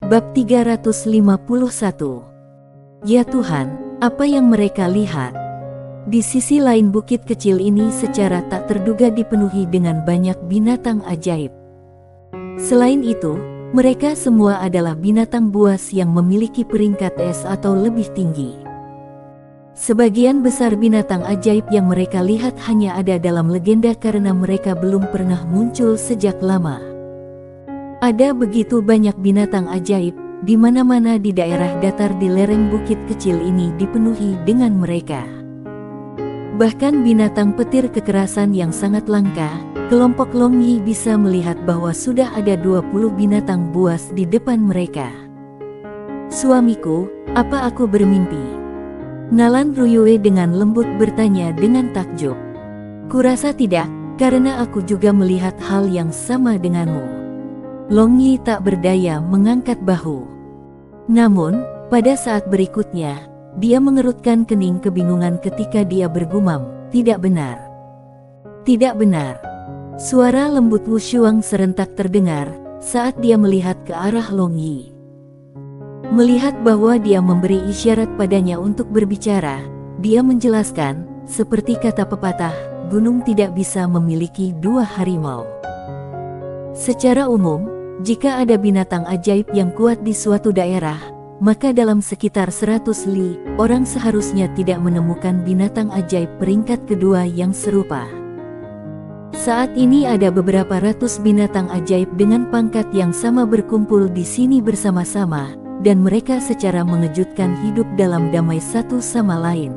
Bab 351. Ya Tuhan, apa yang mereka lihat? Di sisi lain bukit kecil ini secara tak terduga dipenuhi dengan banyak binatang ajaib. Selain itu, mereka semua adalah binatang buas yang memiliki peringkat S atau lebih tinggi. Sebagian besar binatang ajaib yang mereka lihat hanya ada dalam legenda karena mereka belum pernah muncul sejak lama. Ada begitu banyak binatang ajaib, di mana-mana di daerah datar di lereng bukit kecil ini dipenuhi dengan mereka. Bahkan binatang petir kekerasan yang sangat langka, kelompok Long Yi bisa melihat bahwa sudah ada 20 binatang buas di depan mereka. Suamiku, apa aku bermimpi? Nalan Ruyue dengan lembut bertanya dengan takjub. Kurasa tidak, karena aku juga melihat hal yang sama denganmu. Long Yi tak berdaya mengangkat bahu. Namun, pada saat berikutnya, dia mengerutkan kening kebingungan ketika dia bergumam, tidak benar. Tidak benar. Suara lembut Wu Shuang serentak terdengar saat dia melihat ke arah Long Yi. Melihat bahwa dia memberi isyarat padanya untuk berbicara, dia menjelaskan, seperti kata pepatah, gunung tidak bisa memiliki dua harimau. Secara umum, jika ada binatang ajaib yang kuat di suatu daerah, maka dalam sekitar 100 li, orang seharusnya tidak menemukan binatang ajaib peringkat kedua yang serupa. Saat ini ada beberapa ratus binatang ajaib dengan pangkat yang sama berkumpul di sini bersama-sama, dan mereka secara mengejutkan hidup dalam damai satu sama lain.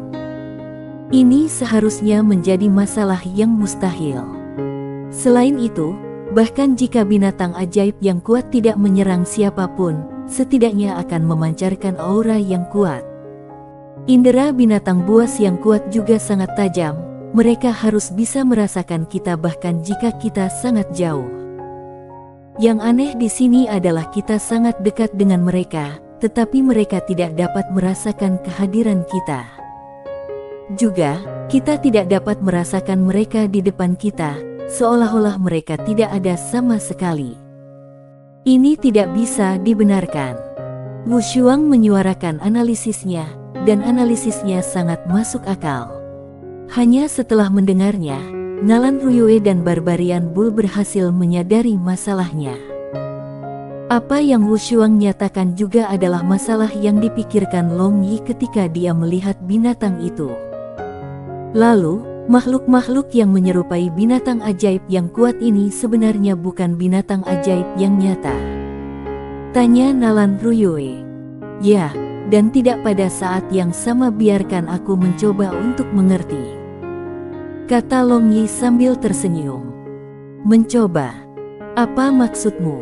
Ini seharusnya menjadi masalah yang mustahil. Selain itu, bahkan jika binatang ajaib yang kuat tidak menyerang siapapun, setidaknya akan memancarkan aura yang kuat. Indera binatang buas yang kuat juga sangat tajam, mereka harus bisa merasakan kita bahkan jika kita sangat jauh. Yang aneh di sini adalah kita sangat dekat dengan mereka, tetapi mereka tidak dapat merasakan kehadiran kita. Juga, kita tidak dapat merasakan mereka di depan kita, seolah-olah mereka tidak ada sama sekali. Ini tidak bisa dibenarkan. Wu Shuang menyuarakan analisisnya, dan analisisnya sangat masuk akal. Hanya setelah mendengarnya, Nalan Ruyue dan Barbarian Bull berhasil menyadari masalahnya. Apa yang Wu Shuang nyatakan juga adalah masalah yang dipikirkan Long Yi ketika dia melihat binatang itu. Lalu, makhluk-makhluk yang menyerupai binatang ajaib yang kuat ini sebenarnya bukan binatang ajaib yang nyata. Tanya Nalan Ruyue. Ya, dan tidak pada saat yang sama biarkan aku mencoba untuk mengerti. Kata Long Yi sambil tersenyum. Mencoba? Apa maksudmu?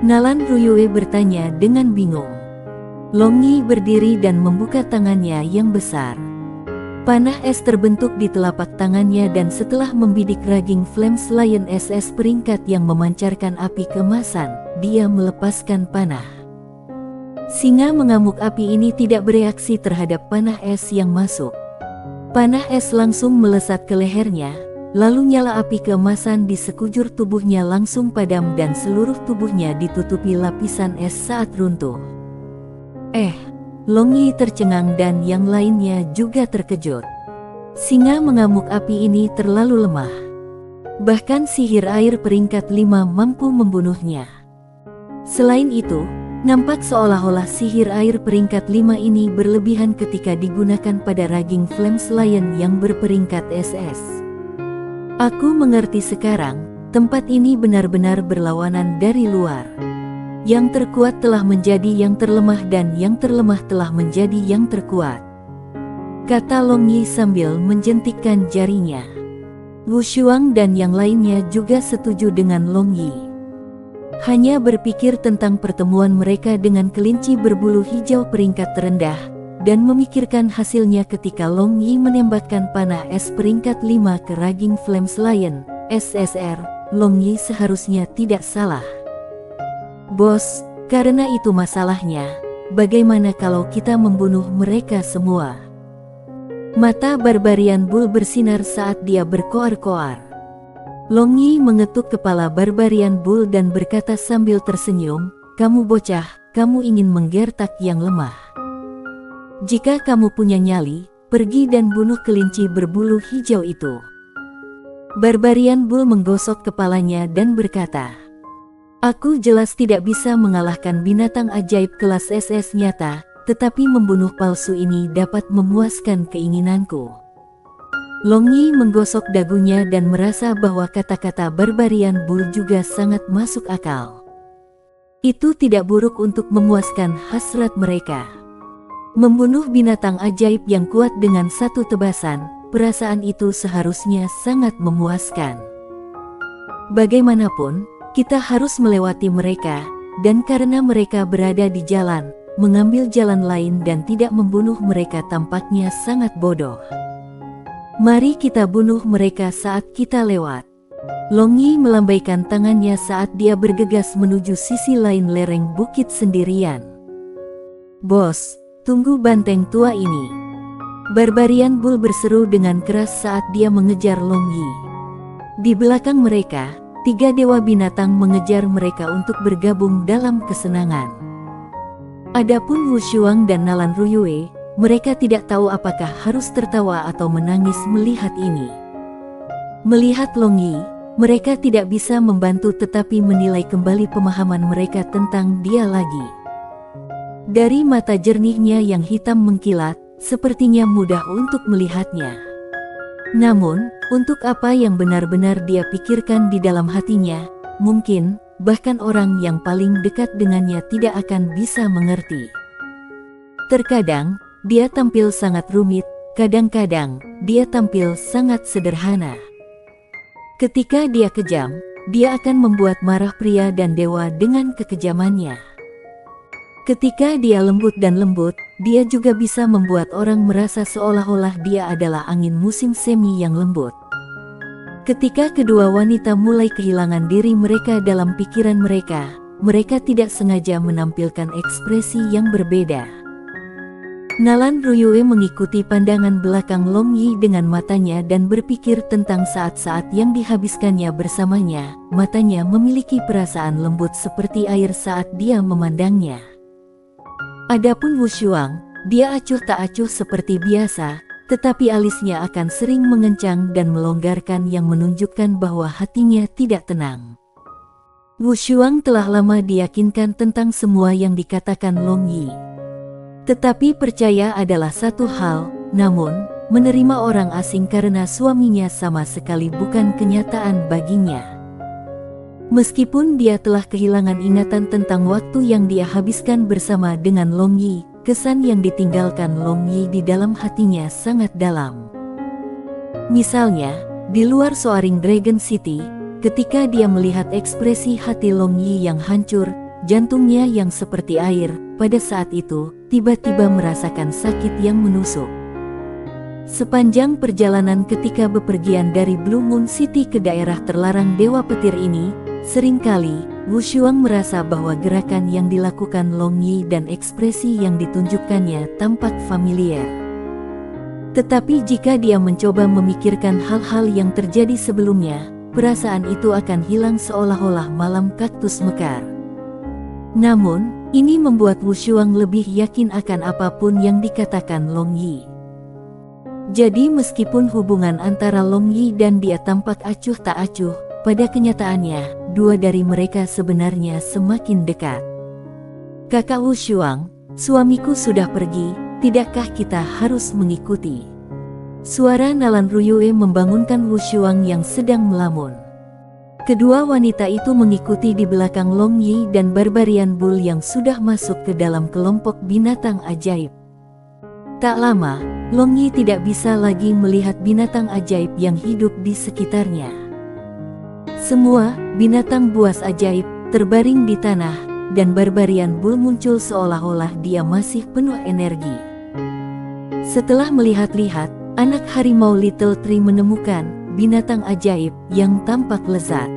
Nalan Ruyue bertanya dengan bingung. Long Yi berdiri dan membuka tangannya yang besar. Panah es terbentuk di telapak tangannya dan setelah membidik Raging Flames Lion SS peringkat yang memancarkan api keemasan, dia melepaskan panah. Singa mengamuk api ini tidak bereaksi terhadap panah es yang masuk. Panah es langsung melesat ke lehernya, lalu nyala api keemasan di sekujur tubuhnya langsung padam dan seluruh tubuhnya ditutupi lapisan es saat runtuh. Long Yi tercengang dan yang lainnya juga terkejut. Singa mengamuk api ini terlalu lemah. Bahkan sihir air peringkat 5 mampu membunuhnya. Selain itu, nampak seolah-olah sihir air peringkat 5 ini berlebihan ketika digunakan pada Raging Flames Lion yang berperingkat SS. Aku mengerti sekarang, tempat ini benar-benar berlawanan dari luar. Yang terkuat telah menjadi yang terlemah dan yang terlemah telah menjadi yang terkuat. Kata Long Yi sambil menjentikkan jarinya. Wu Shuang dan yang lainnya juga setuju dengan Long Yi. Hanya berpikir tentang pertemuan mereka dengan kelinci berbulu hijau peringkat terendah, dan memikirkan hasilnya ketika Long Yi menembakkan panah es peringkat 5 ke Raging Flames Lion, SSR, Long Yi seharusnya tidak salah. Bos, karena itu masalahnya, bagaimana kalau kita membunuh mereka semua? Mata Barbarian Bull bersinar saat dia berkoar-koar. Long Yi mengetuk kepala Barbarian Bull dan berkata sambil tersenyum, "Kamu bocah, kamu ingin menggertak yang lemah. Jika kamu punya nyali, pergi dan bunuh kelinci berbulu hijau itu. Barbarian Bull menggosok kepalanya dan berkata, aku jelas tidak bisa mengalahkan binatang ajaib kelas SS nyata, tetapi membunuh palsu ini dapat memuaskan keinginanku. Long Yi menggosok dagunya dan merasa bahwa kata-kata Barbarian Bull juga sangat masuk akal. Itu tidak buruk untuk memuaskan hasrat mereka. Membunuh binatang ajaib yang kuat dengan satu tebasan, perasaan itu seharusnya sangat memuaskan. Bagaimanapun, kita harus melewati mereka, dan karena mereka berada di jalan, mengambil jalan lain dan tidak membunuh mereka tampaknya sangat bodoh. Mari kita bunuh mereka saat kita lewat. Long Yi melambaikan tangannya saat dia bergegas menuju sisi lain lereng bukit sendirian. Bos, tunggu banteng tua ini. Barbarian Bull berseru dengan keras saat dia mengejar Long Yi. Di belakang mereka, 3 dewa binatang mengejar mereka untuk bergabung dalam kesenangan. Adapun Wu Shuang dan Nalan Ruyue, mereka tidak tahu apakah harus tertawa atau menangis melihat ini. Melihat Long Yi, mereka tidak bisa membantu tetapi menilai kembali pemahaman mereka tentang dia lagi. Dari mata jernihnya yang hitam mengkilat, sepertinya mudah untuk melihatnya. Namun, untuk apa yang benar-benar dia pikirkan di dalam hatinya, mungkin, bahkan orang yang paling dekat dengannya tidak akan bisa mengerti. Terkadang, dia tampil sangat rumit, kadang-kadang, dia tampil sangat sederhana. Ketika dia kejam, dia akan membuat marah pria dan dewa dengan kekejamannya. Ketika dia lembut dan lembut, dia juga bisa membuat orang merasa seolah-olah dia adalah angin musim semi yang lembut. Ketika kedua wanita mulai kehilangan diri mereka dalam pikiran mereka, mereka tidak sengaja menampilkan ekspresi yang berbeda. Nalan Ruyue mengikuti pandangan belakang Long Yi dengan matanya dan berpikir tentang saat-saat yang dihabiskannya bersamanya. Matanya memiliki perasaan lembut seperti air saat dia memandangnya. Adapun Wu Shuang, dia acuh tak acuh seperti biasa, tetapi alisnya akan sering mengencang dan melonggarkan yang menunjukkan bahwa hatinya tidak tenang. Wu Shuang telah lama diyakinkan tentang semua yang dikatakan Long Yi. Tetapi percaya adalah satu hal, namun, menerima orang asing karena suaminya sama sekali bukan kenyataan baginya. Meskipun dia telah kehilangan ingatan tentang waktu yang dia habiskan bersama dengan Long Yi, kesan yang ditinggalkan Long Yi di dalam hatinya sangat dalam. Misalnya, di luar Soaring Dragon City, ketika dia melihat ekspresi hati Long Yi yang hancur, jantungnya yang seperti air, pada saat itu, tiba-tiba merasakan sakit yang menusuk. Sepanjang perjalanan ketika bepergian dari Blue Moon City ke daerah terlarang Dewa Petir ini, seringkali, Wu Shuang merasa bahwa gerakan yang dilakukan Long Yi dan ekspresi yang ditunjukkannya tampak familiar. Tetapi jika dia mencoba memikirkan hal-hal yang terjadi sebelumnya, perasaan itu akan hilang seolah-olah malam kaktus mekar. Namun, ini membuat Wu Shuang lebih yakin akan apapun yang dikatakan Long Yi. Jadi meskipun hubungan antara Long Yi dan dia tampak acuh tak acuh, pada kenyataannya, dua dari mereka sebenarnya semakin dekat. Kakak Wu Shuang, suamiku sudah pergi, tidakkah kita harus mengikuti? Suara Nalan Ruyue membangunkan Wu Shuang yang sedang melamun. Kedua wanita itu mengikuti di belakang Long Yi dan Barbarian Bull yang sudah masuk ke dalam kelompok binatang ajaib. Tak lama, Long Yi tidak bisa lagi melihat binatang ajaib yang hidup di sekitarnya. Semua binatang buas ajaib terbaring di tanah, dan Barbarian Bull muncul seolah-olah dia masih penuh energi. Setelah melihat-lihat, anak harimau Little Tree menemukan binatang ajaib yang tampak lezat.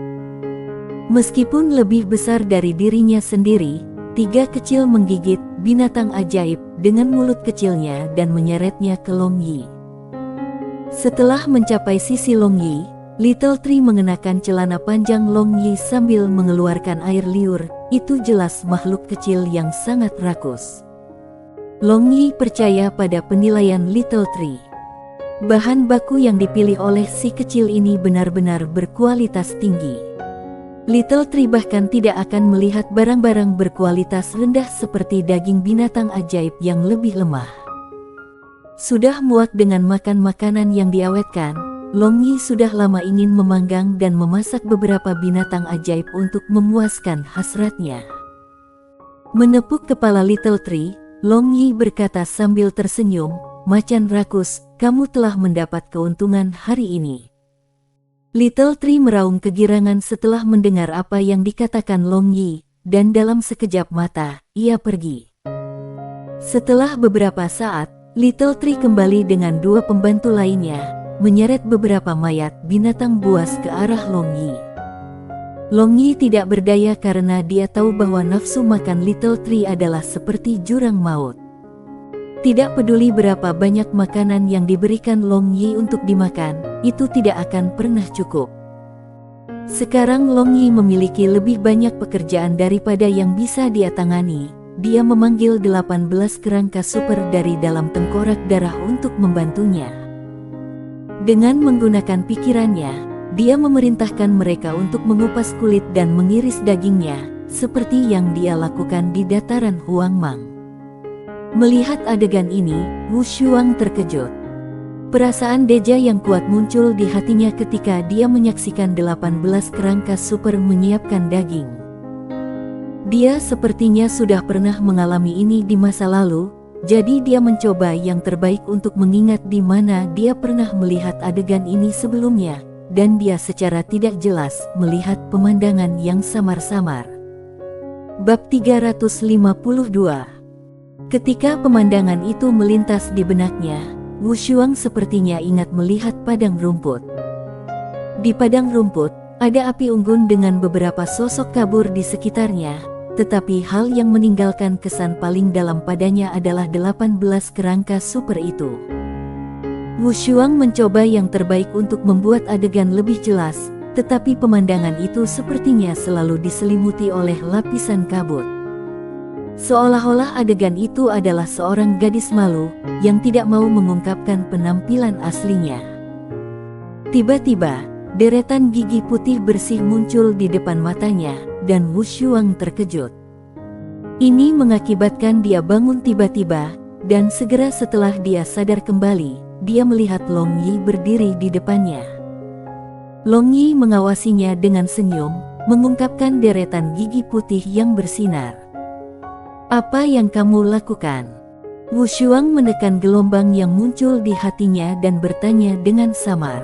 Meskipun lebih besar dari dirinya sendiri, 3 kecil menggigit binatang ajaib dengan mulut kecilnya dan menyeretnya ke Long Yi. Setelah mencapai sisi Long Yi, Little Tree mengenakan celana panjang Long Yi sambil mengeluarkan air liur. Itu jelas makhluk kecil yang sangat rakus. Long Yi percaya pada penilaian Little Tree. Bahan baku yang dipilih oleh si kecil ini benar-benar berkualitas tinggi. Little Tree bahkan tidak akan melihat barang-barang berkualitas rendah seperti daging binatang ajaib yang lebih lemah. Sudah muak dengan makan makanan yang diawetkan, Long Yi sudah lama ingin memanggang dan memasak beberapa binatang ajaib untuk memuaskan hasratnya. Menepuk kepala Little Tree, Long Yi berkata sambil tersenyum, "Macan rakus, kamu telah mendapat keuntungan hari ini." Little Tree meraung kegirangan setelah mendengar apa yang dikatakan Long Yi, dan dalam sekejap mata, ia pergi. Setelah beberapa saat, Little Tree kembali dengan dua pembantu lainnya, menyeret beberapa mayat binatang buas ke arah Long Yi. Long Yi tidak berdaya karena dia tahu bahwa nafsu makan Little Tree adalah seperti jurang maut. Tidak peduli berapa banyak makanan yang diberikan Long Yi untuk dimakan, itu tidak akan pernah cukup. Sekarang Long Yi memiliki lebih banyak pekerjaan daripada yang bisa dia tangani. Dia memanggil 18 kerangka super dari dalam tengkorak darah untuk membantunya. Dengan menggunakan pikirannya, dia memerintahkan mereka untuk mengupas kulit dan mengiris dagingnya, seperti yang dia lakukan di dataran Huangmang. Melihat adegan ini, Wu Shuang terkejut. Perasaan deja yang kuat muncul di hatinya ketika dia menyaksikan 18 kerangka super menyiapkan daging. Dia sepertinya sudah pernah mengalami ini di masa lalu, jadi dia mencoba yang terbaik untuk mengingat di mana dia pernah melihat adegan ini sebelumnya, dan dia secara tidak jelas melihat pemandangan yang samar-samar. Bab 352. Ketika pemandangan itu melintas di benaknya, Wu Shuang sepertinya ingat melihat padang rumput. Di padang rumput, ada api unggun dengan beberapa sosok kabur di sekitarnya, tetapi hal yang meninggalkan kesan paling dalam padanya adalah 18 kerangka super itu. Wu Shuang mencoba yang terbaik untuk membuat adegan lebih jelas, tetapi pemandangan itu sepertinya selalu diselimuti oleh lapisan kabut. Seolah-olah adegan itu adalah seorang gadis malu yang tidak mau mengungkapkan penampilan aslinya. Tiba-tiba, deretan gigi putih bersih muncul di depan matanya, dan Wu Shuang terkejut. Ini mengakibatkan dia bangun tiba-tiba, dan segera setelah dia sadar kembali, dia melihat Long Yi berdiri di depannya. Long Yi mengawasinya dengan senyum, mengungkapkan deretan gigi putih yang bersinar. "Apa yang kamu lakukan?" Wu Shuang menekan gelombang yang muncul di hatinya dan bertanya dengan samar.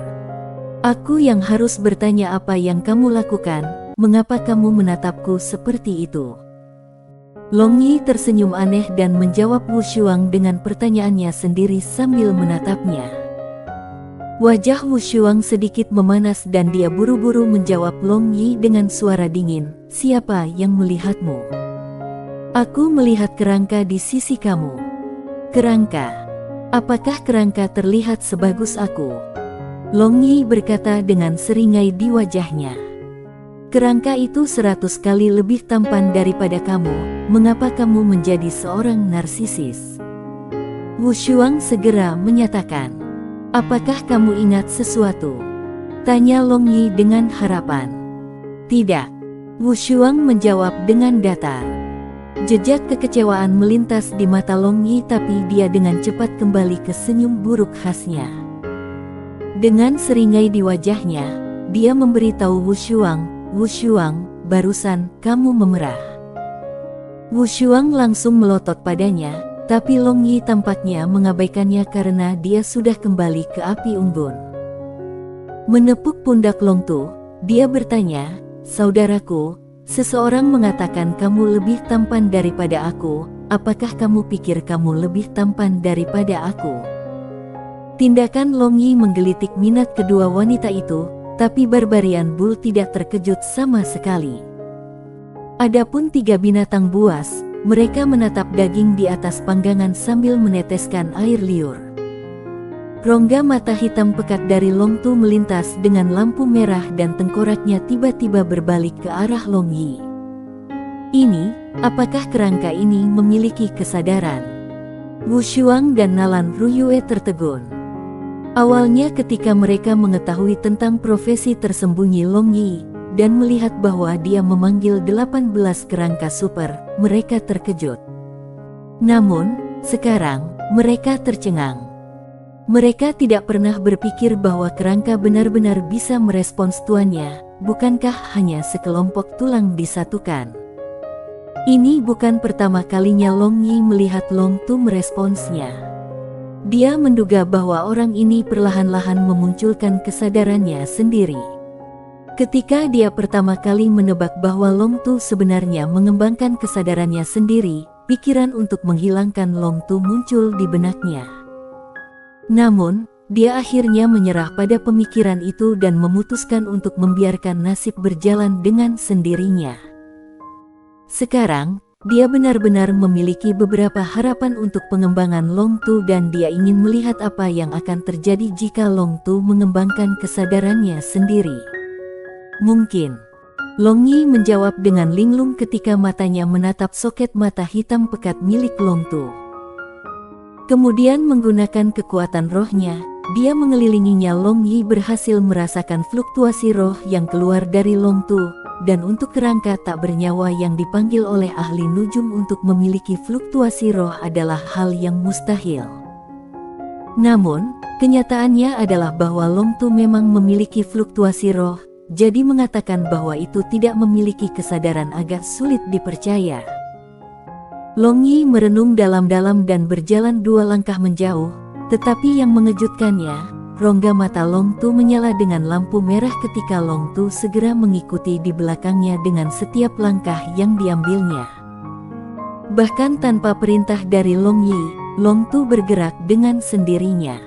"Aku yang harus bertanya apa yang kamu lakukan, mengapa kamu menatapku seperti itu?" Long Yi tersenyum aneh dan menjawab Wu Shuang dengan pertanyaannya sendiri sambil menatapnya. Wajah Wu Shuang sedikit memanas dan dia buru-buru menjawab Long Yi dengan suara dingin, "Siapa yang melihatmu?" "Aku melihat kerangka di sisi kamu." "Kerangka? Apakah kerangka terlihat sebagus aku?" Long Yi berkata dengan seringai di wajahnya. "Kerangka itu 100 kali lebih tampan daripada kamu, mengapa kamu menjadi seorang narsisis?" Wu Shuang segera menyatakan. "Apakah kamu ingat sesuatu?" tanya Long Yi dengan harapan. "Tidak." Wu Shuang menjawab dengan datar. Jejak kekecewaan melintas di mata Long Yi, tapi dia dengan cepat kembali ke senyum buruk khasnya. Dengan seringai di wajahnya, dia memberitahu Wu Shuang, "Wu Shuang, barusan kamu memerah." Wu Shuang langsung melotot padanya, tapi Long Yi tampaknya mengabaikannya karena dia sudah kembali ke api unggun. Menepuk pundak Long Tu, dia bertanya, "Saudaraku, seseorang mengatakan kamu lebih tampan daripada aku, apakah kamu pikir kamu lebih tampan daripada aku?" Tindakan Long Yi menggelitik minat kedua wanita itu, tapi Barbarian Bull tidak terkejut sama sekali. Adapun 3 binatang buas, mereka menatap daging di atas panggangan sambil meneteskan air liur. Rongga mata hitam pekat dari Long Tu melintas dengan lampu merah dan tengkoraknya tiba-tiba berbalik ke arah Long Yi. Ini, apakah kerangka ini memiliki kesadaran? Wu Shuang dan Nalan Ruyue tertegun. Awalnya ketika mereka mengetahui tentang profesi tersembunyi Long Yi, dan melihat bahwa dia memanggil 18 kerangka super, mereka terkejut. Namun, sekarang, mereka tercengang. Mereka tidak pernah berpikir bahwa kerangka benar-benar bisa merespons tuannya, bukankah hanya sekelompok tulang disatukan? Ini bukan pertama kalinya Long Yi melihat Long Tu meresponsnya. Dia menduga bahwa orang ini perlahan-lahan memunculkan kesadarannya sendiri. Ketika dia pertama kali menebak bahwa Long Tu sebenarnya mengembangkan kesadarannya sendiri, pikiran untuk menghilangkan Long Tu muncul di benaknya. Namun, dia akhirnya menyerah pada pemikiran itu dan memutuskan untuk membiarkan nasib berjalan dengan sendirinya. Sekarang, dia benar-benar memiliki beberapa harapan untuk pengembangan Long Tu dan dia ingin melihat apa yang akan terjadi jika Long Tu mengembangkan kesadarannya sendiri. Mungkin. Long Yi menjawab dengan linglung ketika matanya menatap soket mata hitam pekat milik Long Tu. Kemudian menggunakan kekuatan rohnya, dia mengelilinginya. Long Yi berhasil merasakan fluktuasi roh yang keluar dari Long Tu, dan untuk kerangka tak bernyawa yang dipanggil oleh ahli nujum untuk memiliki fluktuasi roh adalah hal yang mustahil. Namun, kenyataannya adalah bahwa Long Tu memang memiliki fluktuasi roh, jadi mengatakan bahwa itu tidak memiliki kesadaran agak sulit dipercaya. Long Yi merenung dalam-dalam dan berjalan 2 langkah menjauh, tetapi yang mengejutkannya, rongga mata Long Tu menyala dengan lampu merah ketika Long Tu segera mengikuti di belakangnya dengan setiap langkah yang diambilnya. Bahkan tanpa perintah dari Long Yi, Long Tu bergerak dengan sendirinya.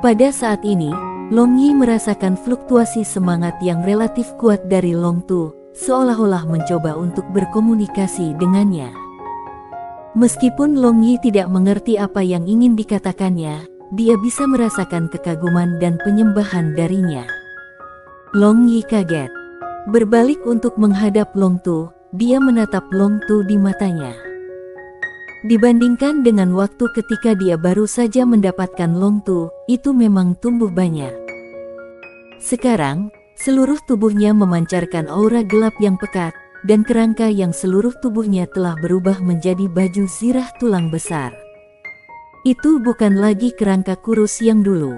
Pada saat ini, Long Yi merasakan fluktuasi semangat yang relatif kuat dari Long Tu, seolah-olah mencoba untuk berkomunikasi dengannya. Meskipun Long Yi tidak mengerti apa yang ingin dikatakannya, dia bisa merasakan kekaguman dan penyembahan darinya. Long Yi kaget. Berbalik untuk menghadap Long Tu, dia menatap Long Tu di matanya. Dibandingkan dengan waktu ketika dia baru saja mendapatkan Long Tu, itu memang tumbuh banyak. Sekarang, seluruh tubuhnya memancarkan aura gelap yang pekat, dan kerangka yang seluruh tubuhnya telah berubah menjadi baju zirah tulang besar. Itu bukan lagi kerangka kurus yang dulu.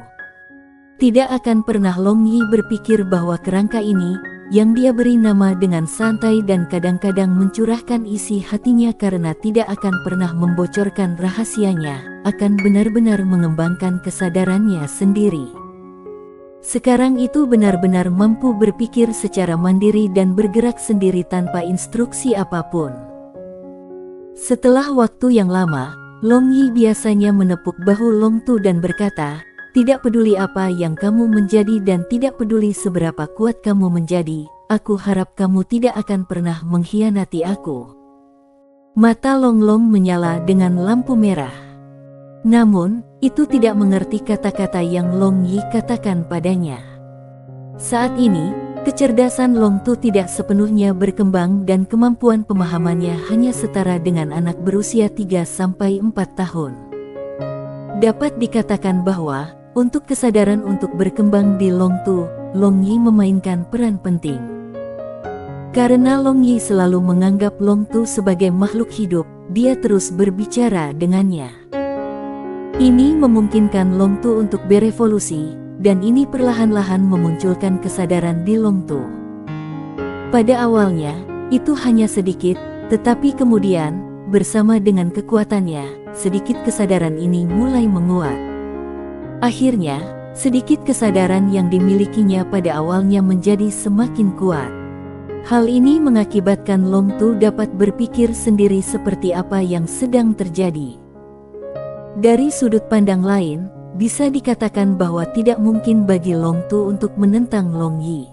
Tidak akan pernah Long Yi berpikir bahwa kerangka ini, yang dia beri nama dengan santai dan kadang-kadang mencurahkan isi hatinya karena tidak akan pernah membocorkan rahasianya, akan benar-benar mengembangkan kesadarannya sendiri. Sekarang itu benar-benar mampu berpikir secara mandiri dan bergerak sendiri tanpa instruksi apapun. Setelah waktu yang lama, Long Yi biasanya menepuk bahu Long Tu dan berkata, "Tidak peduli apa yang kamu menjadi dan tidak peduli seberapa kuat kamu menjadi, aku harap kamu tidak akan pernah mengkhianati aku." Mata Long Long menyala dengan lampu merah. Namun, itu tidak mengerti kata-kata yang Long Yi katakan padanya. Saat ini, kecerdasan Long Tu tidak sepenuhnya berkembang dan kemampuan pemahamannya hanya setara dengan anak berusia 3-4 tahun. Dapat dikatakan bahwa, untuk kesadaran untuk berkembang di Long Tu, Long Yi memainkan peran penting. Karena Long Yi selalu menganggap Long Tu sebagai makhluk hidup, dia terus berbicara dengannya. Ini memungkinkan Long Tu untuk berevolusi, dan ini perlahan-lahan memunculkan kesadaran di Long Tu. Pada awalnya, itu hanya sedikit, tetapi kemudian, bersama dengan kekuatannya, sedikit kesadaran ini mulai menguat. Akhirnya, sedikit kesadaran yang dimilikinya pada awalnya menjadi semakin kuat. Hal ini mengakibatkan Long Tu dapat berpikir sendiri seperti apa yang sedang terjadi. Dari sudut pandang lain, bisa dikatakan bahwa tidak mungkin bagi Long Tu untuk menentang Long Yi.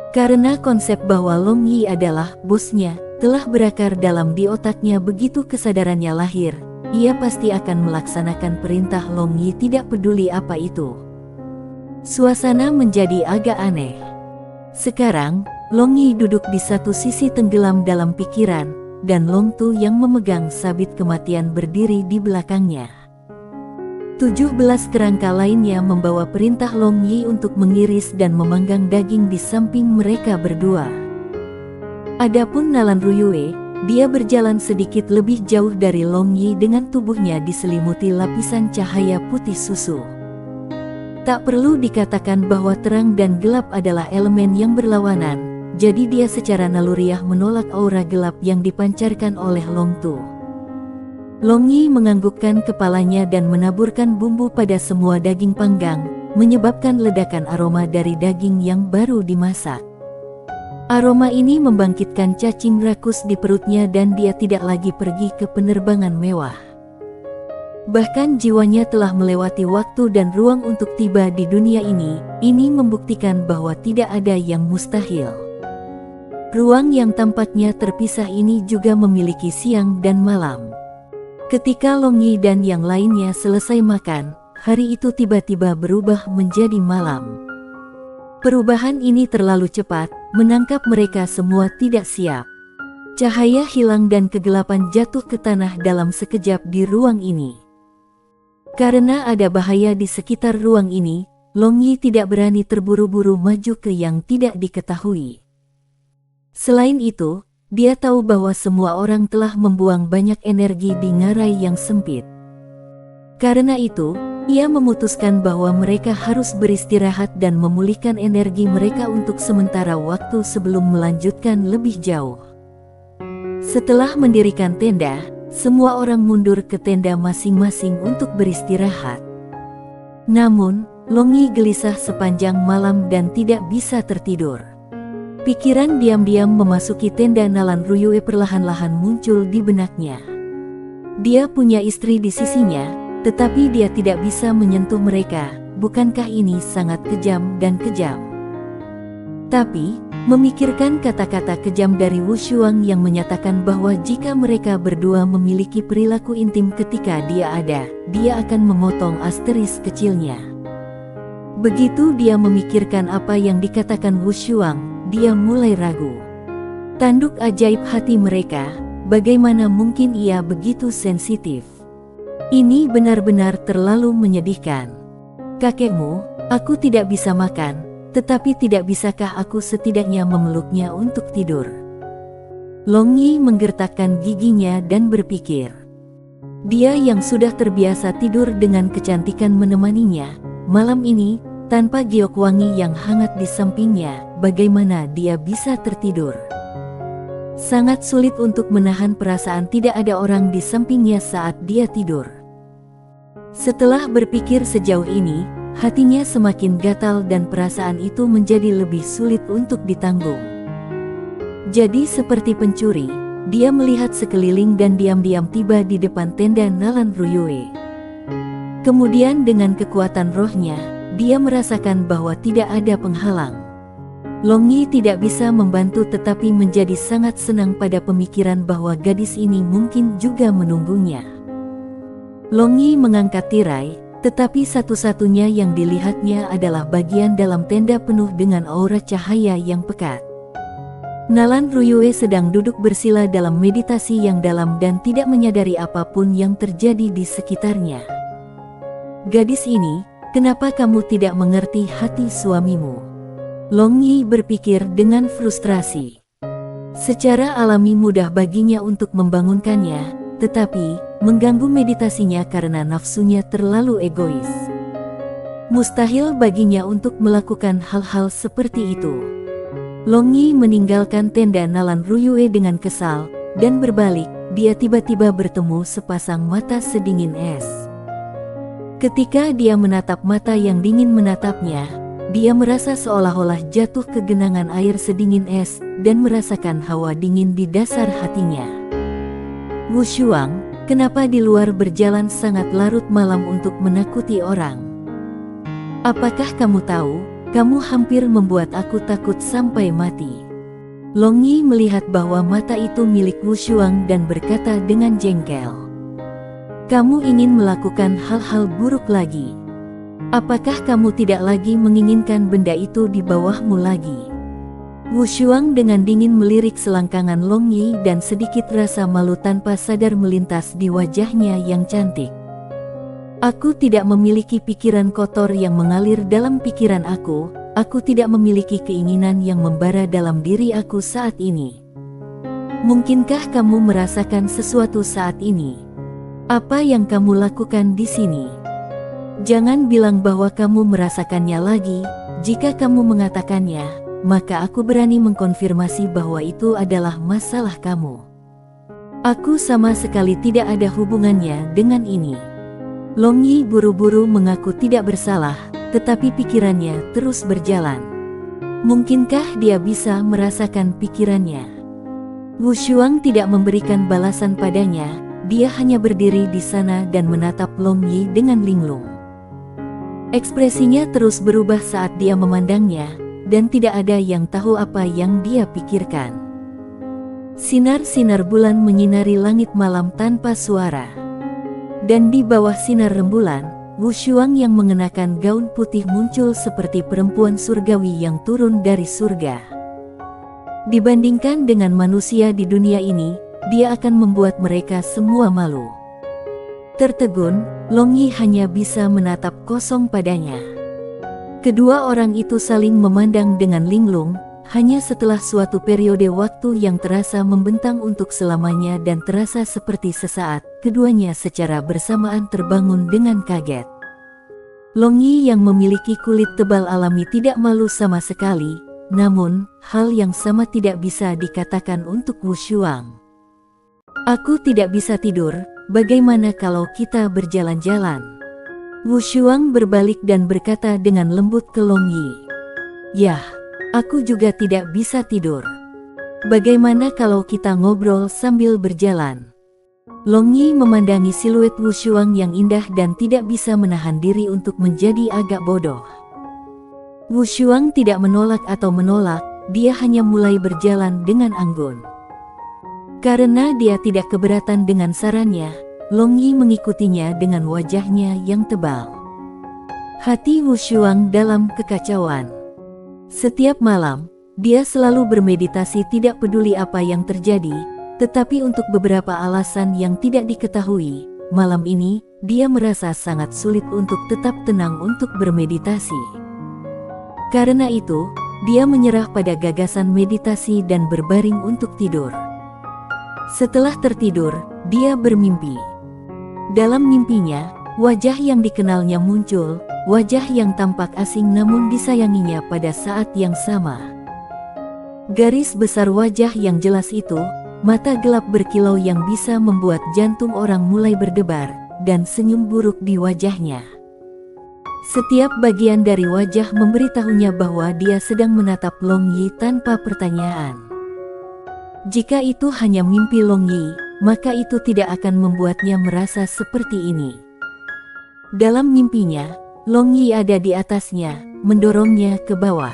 Karena konsep bahwa Long Yi adalah bosnya, telah berakar dalam di otaknya begitu kesadarannya lahir. ia pasti akan melaksanakan perintah Long Yi, tidak peduli apa itu. Suasana menjadi agak aneh. Sekarang, Long Yi duduk di satu sisi tenggelam dalam pikiran, dan Long Tu yang memegang sabit kematian berdiri di belakangnya. 17 kerangka lainnya membawa perintah Long Yi untuk mengiris dan memanggang daging di samping mereka berdua. Adapun Nalan Ruyue, dia berjalan sedikit lebih jauh dari Long Yi dengan tubuhnya diselimuti lapisan cahaya putih susu. Tak perlu dikatakan bahwa terang dan gelap adalah elemen yang berlawanan, jadi dia secara naluriah menolak aura gelap yang dipancarkan oleh Long Tu. Long Yi menganggukkan kepalanya dan menaburkan bumbu pada semua daging panggang, menyebabkan ledakan aroma dari daging yang baru dimasak. Aroma ini membangkitkan cacing rakus di perutnya dan dia tidak lagi pergi ke penerbangan mewah. Bahkan jiwanya telah melewati waktu dan ruang untuk tiba di dunia ini membuktikan bahwa tidak ada yang mustahil. Ruang yang tampaknya terpisah ini juga memiliki siang dan malam. Ketika Long Yi dan yang lainnya selesai makan, hari itu tiba-tiba berubah menjadi malam. Perubahan ini terlalu cepat, menangkap mereka semua tidak siap. Cahaya hilang dan kegelapan jatuh ke tanah dalam sekejap di ruang ini. Karena ada bahaya di sekitar ruang ini, Long Yi tidak berani terburu-buru maju ke yang tidak diketahui. Selain itu, dia tahu bahwa semua orang telah membuang banyak energi di ngarai yang sempit. Karena itu, ia memutuskan bahwa mereka harus beristirahat dan memulihkan energi mereka untuk sementara waktu sebelum melanjutkan lebih jauh. Setelah mendirikan tenda, semua orang mundur ke tenda masing-masing untuk beristirahat. Namun, Long Yi gelisah sepanjang malam dan tidak bisa tertidur. Pikiran diam-diam memasuki tenda Nalan Ruyue perlahan-lahan muncul di benaknya. Dia punya istri di sisinya, tetapi dia tidak bisa menyentuh mereka. Bukankah ini sangat kejam dan kejam? Tapi, memikirkan kata-kata kejam dari Wu Shuang yang menyatakan bahwa jika mereka berdua memiliki perilaku intim ketika dia ada, dia akan memotong asteris kecilnya. Begitu dia memikirkan apa yang dikatakan Wu Shuang, dia mulai ragu. Tanduk ajaib hati mereka, bagaimana mungkin ia begitu sensitif? Ini benar-benar terlalu menyedihkan. Kakekmu, aku tidak bisa makan, tetapi tidak bisakah aku setidaknya memeluknya untuk tidur? Long Yi menggertakkan giginya dan berpikir. Dia yang sudah terbiasa tidur dengan kecantikan menemaninya, malam ini, tanpa giok wangi yang hangat di sampingnya, bagaimana dia bisa tertidur? Sangat sulit untuk menahan perasaan tidak ada orang di sampingnya saat dia tidur. Setelah berpikir sejauh ini, hatinya semakin gatal dan perasaan itu menjadi lebih sulit untuk ditanggung. Jadi seperti pencuri, dia melihat sekeliling dan diam-diam tiba di depan tenda Nalan Ruyue. Kemudian dengan kekuatan rohnya, dia merasakan bahwa tidak ada penghalang. Long Yi tidak bisa membantu tetapi menjadi sangat senang pada pemikiran bahwa gadis ini mungkin juga menunggunya. Long Yi mengangkat tirai, tetapi satu-satunya yang dilihatnya adalah bagian dalam tenda penuh dengan aura cahaya yang pekat. Nalan Ruyue sedang duduk bersila dalam meditasi yang dalam dan tidak menyadari apapun yang terjadi di sekitarnya. Gadis ini, kenapa kamu tidak mengerti hati suamimu? Long Yi berpikir dengan frustrasi. Secara alami mudah baginya untuk membangunkannya, tetapi mengganggu meditasinya karena nafsunya terlalu egois. Mustahil baginya untuk melakukan hal-hal seperti itu. Long Yi meninggalkan tenda Nalan Ruyue dengan kesal, dan berbalik, dia tiba-tiba bertemu sepasang mata sedingin es. Ketika dia menatap mata yang dingin menatapnya, dia merasa seolah-olah jatuh ke genangan air sedingin es, dan merasakan hawa dingin di dasar hatinya. Wu Shuang, kenapa di luar berjalan sangat larut malam untuk menakuti orang? Apakah kamu tahu, kamu hampir membuat aku takut sampai mati. Long Yi melihat bahwa mata itu milik Wu Shuang dan berkata dengan jengkel. Kamu ingin melakukan hal-hal buruk lagi. Apakah kamu tidak lagi menginginkan benda itu di bawahmu lagi? Wu Shuang dengan dingin melirik selangkangan Long Yi dan sedikit rasa malu tanpa sadar melintas di wajahnya yang cantik. Aku tidak memiliki pikiran kotor yang mengalir dalam pikiran aku tidak memiliki keinginan yang membara dalam diri aku saat ini. Mungkinkah kamu merasakan sesuatu saat ini? Apa yang kamu lakukan di sini? Jangan bilang bahwa kamu merasakannya lagi. Jika kamu mengatakannya, maka aku berani mengkonfirmasi bahwa itu adalah masalah kamu. Aku sama sekali tidak ada hubungannya dengan ini. Long Yi buru-buru mengaku tidak bersalah, tetapi pikirannya terus berjalan. Mungkinkah dia bisa merasakan pikirannya? Wu Shuang tidak memberikan balasan padanya, dia hanya berdiri di sana dan menatap Long Yi dengan linglung. Ekspresinya terus berubah saat dia memandangnya, dan tidak ada yang tahu apa yang dia pikirkan. Sinar-sinar bulan menyinari langit malam tanpa suara. Dan di bawah sinar rembulan, Wu Shuang yang mengenakan gaun putih muncul seperti perempuan surgawi yang turun dari surga. Dibandingkan dengan manusia di dunia ini, dia akan membuat mereka semua malu. Tertegun, Long Yi hanya bisa menatap kosong padanya. Kedua orang itu saling memandang dengan linglung, hanya setelah suatu periode waktu yang terasa membentang untuk selamanya dan terasa seperti sesaat, keduanya secara bersamaan terbangun dengan kaget. Long Yi yang memiliki kulit tebal alami tidak malu sama sekali, namun, hal yang sama tidak bisa dikatakan untuk Wu Shuang. Aku tidak bisa tidur, bagaimana kalau kita berjalan-jalan? Wu Shuang berbalik dan berkata dengan lembut ke Long Yi. Yah, aku juga tidak bisa tidur. Bagaimana kalau kita ngobrol sambil berjalan? Long Yi memandangi siluet Wu Shuang yang indah dan tidak bisa menahan diri untuk menjadi agak bodoh. Wu Shuang tidak menolak atau menolak, dia hanya mulai berjalan dengan anggun. Karena dia tidak keberatan dengan sarannya, Long Yi mengikutinya dengan wajahnya yang tebal. Hati Wu Shuang dalam kekacauan. Setiap malam, dia selalu bermeditasi tidak peduli apa yang terjadi, tetapi untuk beberapa alasan yang tidak diketahui, malam ini, dia merasa sangat sulit untuk tetap tenang untuk bermeditasi. Karena itu, dia menyerah pada gagasan meditasi dan berbaring untuk tidur. Setelah tertidur, dia bermimpi. Dalam mimpinya, wajah yang dikenalnya muncul, wajah yang tampak asing namun disayanginya pada saat yang sama. Garis besar wajah yang jelas itu, mata gelap berkilau yang bisa membuat jantung orang mulai berdebar, dan senyum buruk di wajahnya. Setiap bagian dari wajah memberitahunya bahwa dia sedang menatap Long Yi tanpa pertanyaan. Jika itu hanya mimpi Long Yi, maka itu tidak akan membuatnya merasa seperti ini. Dalam mimpinya, Long Yi ada di atasnya, mendorongnya ke bawah.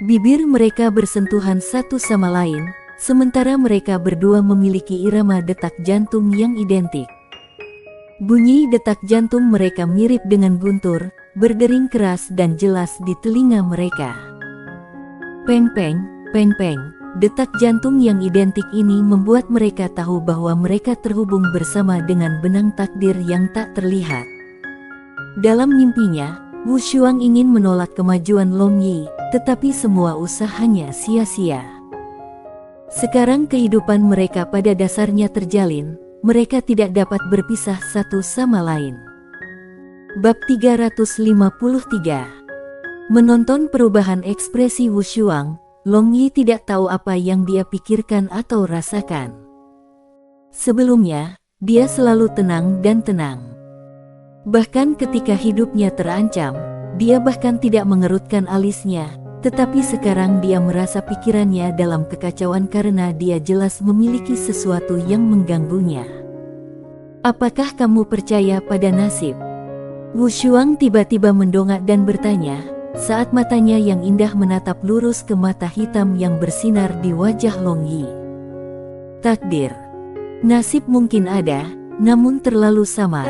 Bibir mereka bersentuhan satu sama lain, sementara mereka berdua memiliki irama detak jantung yang identik. Bunyi detak jantung mereka mirip dengan guntur, berdering keras dan jelas di telinga mereka. Peng-peng, peng-peng. Detak jantung yang identik ini membuat mereka tahu bahwa mereka terhubung bersama dengan benang takdir yang tak terlihat. Dalam mimpinya, Wu Shuang ingin menolak kemajuan Long Yi, tetapi semua usahanya sia-sia. Sekarang kehidupan mereka pada dasarnya terjalin, mereka tidak dapat berpisah satu sama lain. Bab 353. Menonton perubahan ekspresi Wu Shuang, Long Yi tidak tahu apa yang dia pikirkan atau rasakan. Sebelumnya, dia selalu tenang dan tenang. Bahkan ketika hidupnya terancam, dia bahkan tidak mengerutkan alisnya, tetapi sekarang dia merasa pikirannya dalam kekacauan karena dia jelas memiliki sesuatu yang mengganggunya. Apakah kamu percaya pada nasib? Wu Shuang tiba-tiba mendongak dan bertanya, saat matanya yang indah menatap lurus ke mata hitam yang bersinar di wajah Long Yi. Takdir. Nasib mungkin ada, namun terlalu samar.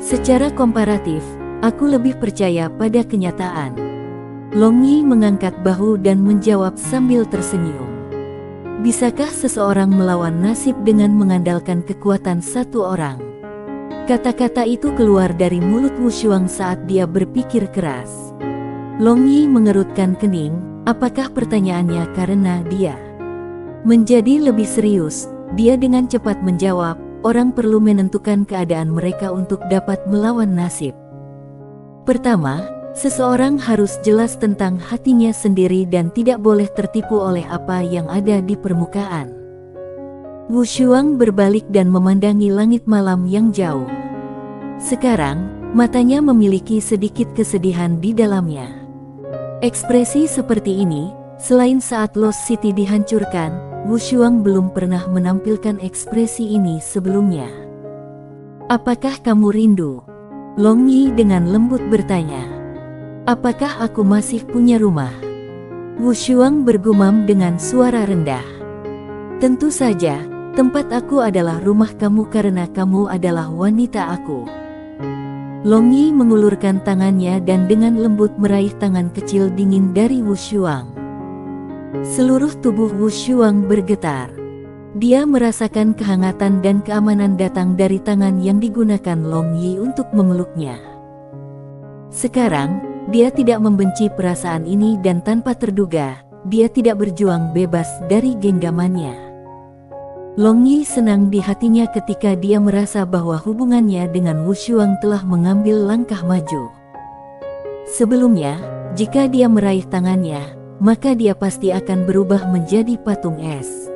Secara komparatif, aku lebih percaya pada kenyataan. Long Yi mengangkat bahu dan menjawab sambil tersenyum. Bisakah seseorang melawan nasib dengan mengandalkan kekuatan satu orang? Kata-kata itu keluar dari mulut Wu Shuang saat dia berpikir keras. Long Yi mengerutkan kening, apakah pertanyaannya karena dia menjadi lebih serius? Dia dengan cepat menjawab, orang perlu menentukan keadaan mereka untuk dapat melawan nasib. Pertama, seseorang harus jelas tentang hatinya sendiri dan tidak boleh tertipu oleh apa yang ada di permukaan. Wu Shuang berbalik dan memandangi langit malam yang jauh. Sekarang, matanya memiliki sedikit kesedihan di dalamnya. Ekspresi seperti ini, selain saat Lost City dihancurkan, Wu Shuang belum pernah menampilkan ekspresi ini sebelumnya. Apakah kamu rindu? Long Yi dengan lembut bertanya. Apakah aku masih punya rumah? Wu Shuang bergumam dengan suara rendah. Tentu saja, tempat aku adalah rumah kamu karena kamu adalah wanita aku. Long Yi mengulurkan tangannya dan dengan lembut meraih tangan kecil dingin dari Wu Shuang. Seluruh tubuh Wu Shuang bergetar. Dia merasakan kehangatan dan keamanan datang dari tangan yang digunakan Long Yi untuk memeluknya. Sekarang, dia tidak membenci perasaan ini dan tanpa terduga, dia tidak berjuang bebas dari genggamannya. Long Yi senang di hatinya ketika dia merasa bahwa hubungannya dengan Wu Shuang telah mengambil langkah maju. Sebelumnya, jika dia meraih tangannya, maka dia pasti akan berubah menjadi patung es.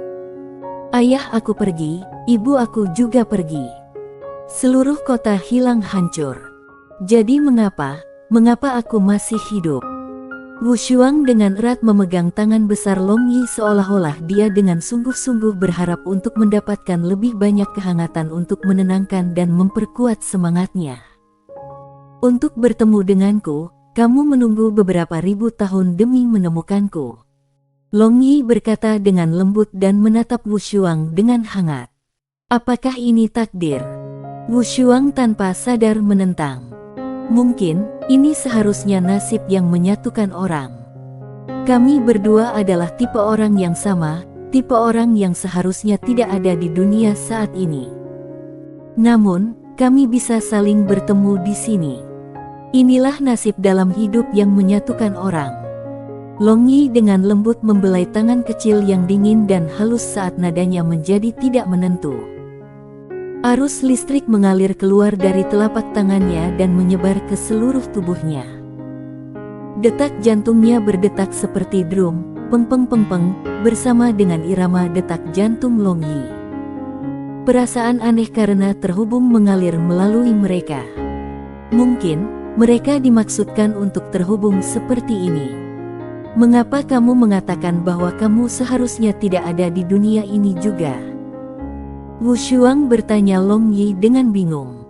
Ayah aku pergi, ibu aku juga pergi. Seluruh kota hilang hancur. Jadi mengapa aku masih hidup? Wu Shuang dengan erat memegang tangan besar Long Yi seolah-olah dia dengan sungguh-sungguh berharap untuk mendapatkan lebih banyak kehangatan untuk menenangkan dan memperkuat semangatnya. Untuk bertemu denganku, kamu menunggu beberapa ribu tahun demi menemukanku. Long Yi berkata dengan lembut dan menatap Wu Shuang dengan hangat. Apakah ini takdir? Wu Shuang tanpa sadar menentang. Mungkin, ini seharusnya nasib yang menyatukan orang. Kami berdua adalah tipe orang yang sama, tipe orang yang seharusnya tidak ada di dunia saat ini. Namun, kami bisa saling bertemu di sini. Inilah nasib dalam hidup yang menyatukan orang. Long Yi dengan lembut membelai tangan kecil yang dingin dan halus saat nadanya menjadi tidak menentu. Arus listrik mengalir keluar dari telapak tangannya dan menyebar ke seluruh tubuhnya. Detak jantungnya berdetak seperti drum, peng-peng-peng-peng, bersama dengan irama detak jantung Long Yi. Perasaan aneh karena terhubung mengalir melalui mereka. Mungkin mereka dimaksudkan untuk terhubung seperti ini. Mengapa kamu mengatakan bahwa kamu seharusnya tidak ada di dunia ini juga? Wu Shuang bertanya Long Yi dengan bingung.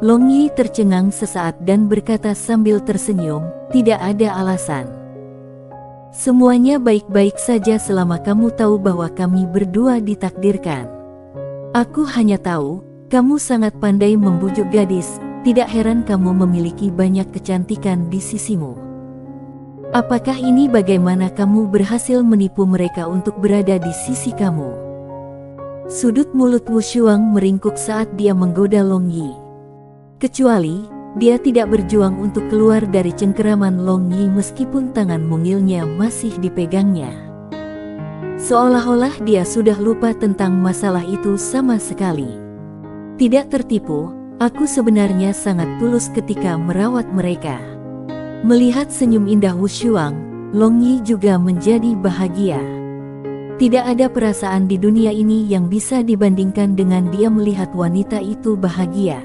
Long Yi tercengang sesaat dan berkata sambil tersenyum, tidak ada alasan. Semuanya baik-baik saja selama kamu tahu bahwa kami berdua ditakdirkan. Aku hanya tahu, kamu sangat pandai membujuk gadis. Tidak heran kamu memiliki banyak kecantikan di sisimu. Apakah ini bagaimana kamu berhasil menipu mereka untuk berada di sisi kamu? Sudut mulut Wu Shuang meringkuk saat dia menggoda Long Yi. Kecuali, dia tidak berjuang untuk keluar dari cengkeraman Long Yi meskipun tangan mungilnya masih dipegangnya. Seolah-olah dia sudah lupa tentang masalah itu sama sekali. Tidak tertipu, aku sebenarnya sangat tulus ketika merawat mereka. Melihat senyum indah Wu Shuang, Long Yi juga menjadi bahagia. Tidak ada perasaan di dunia ini yang bisa dibandingkan dengan dia melihat wanita itu bahagia.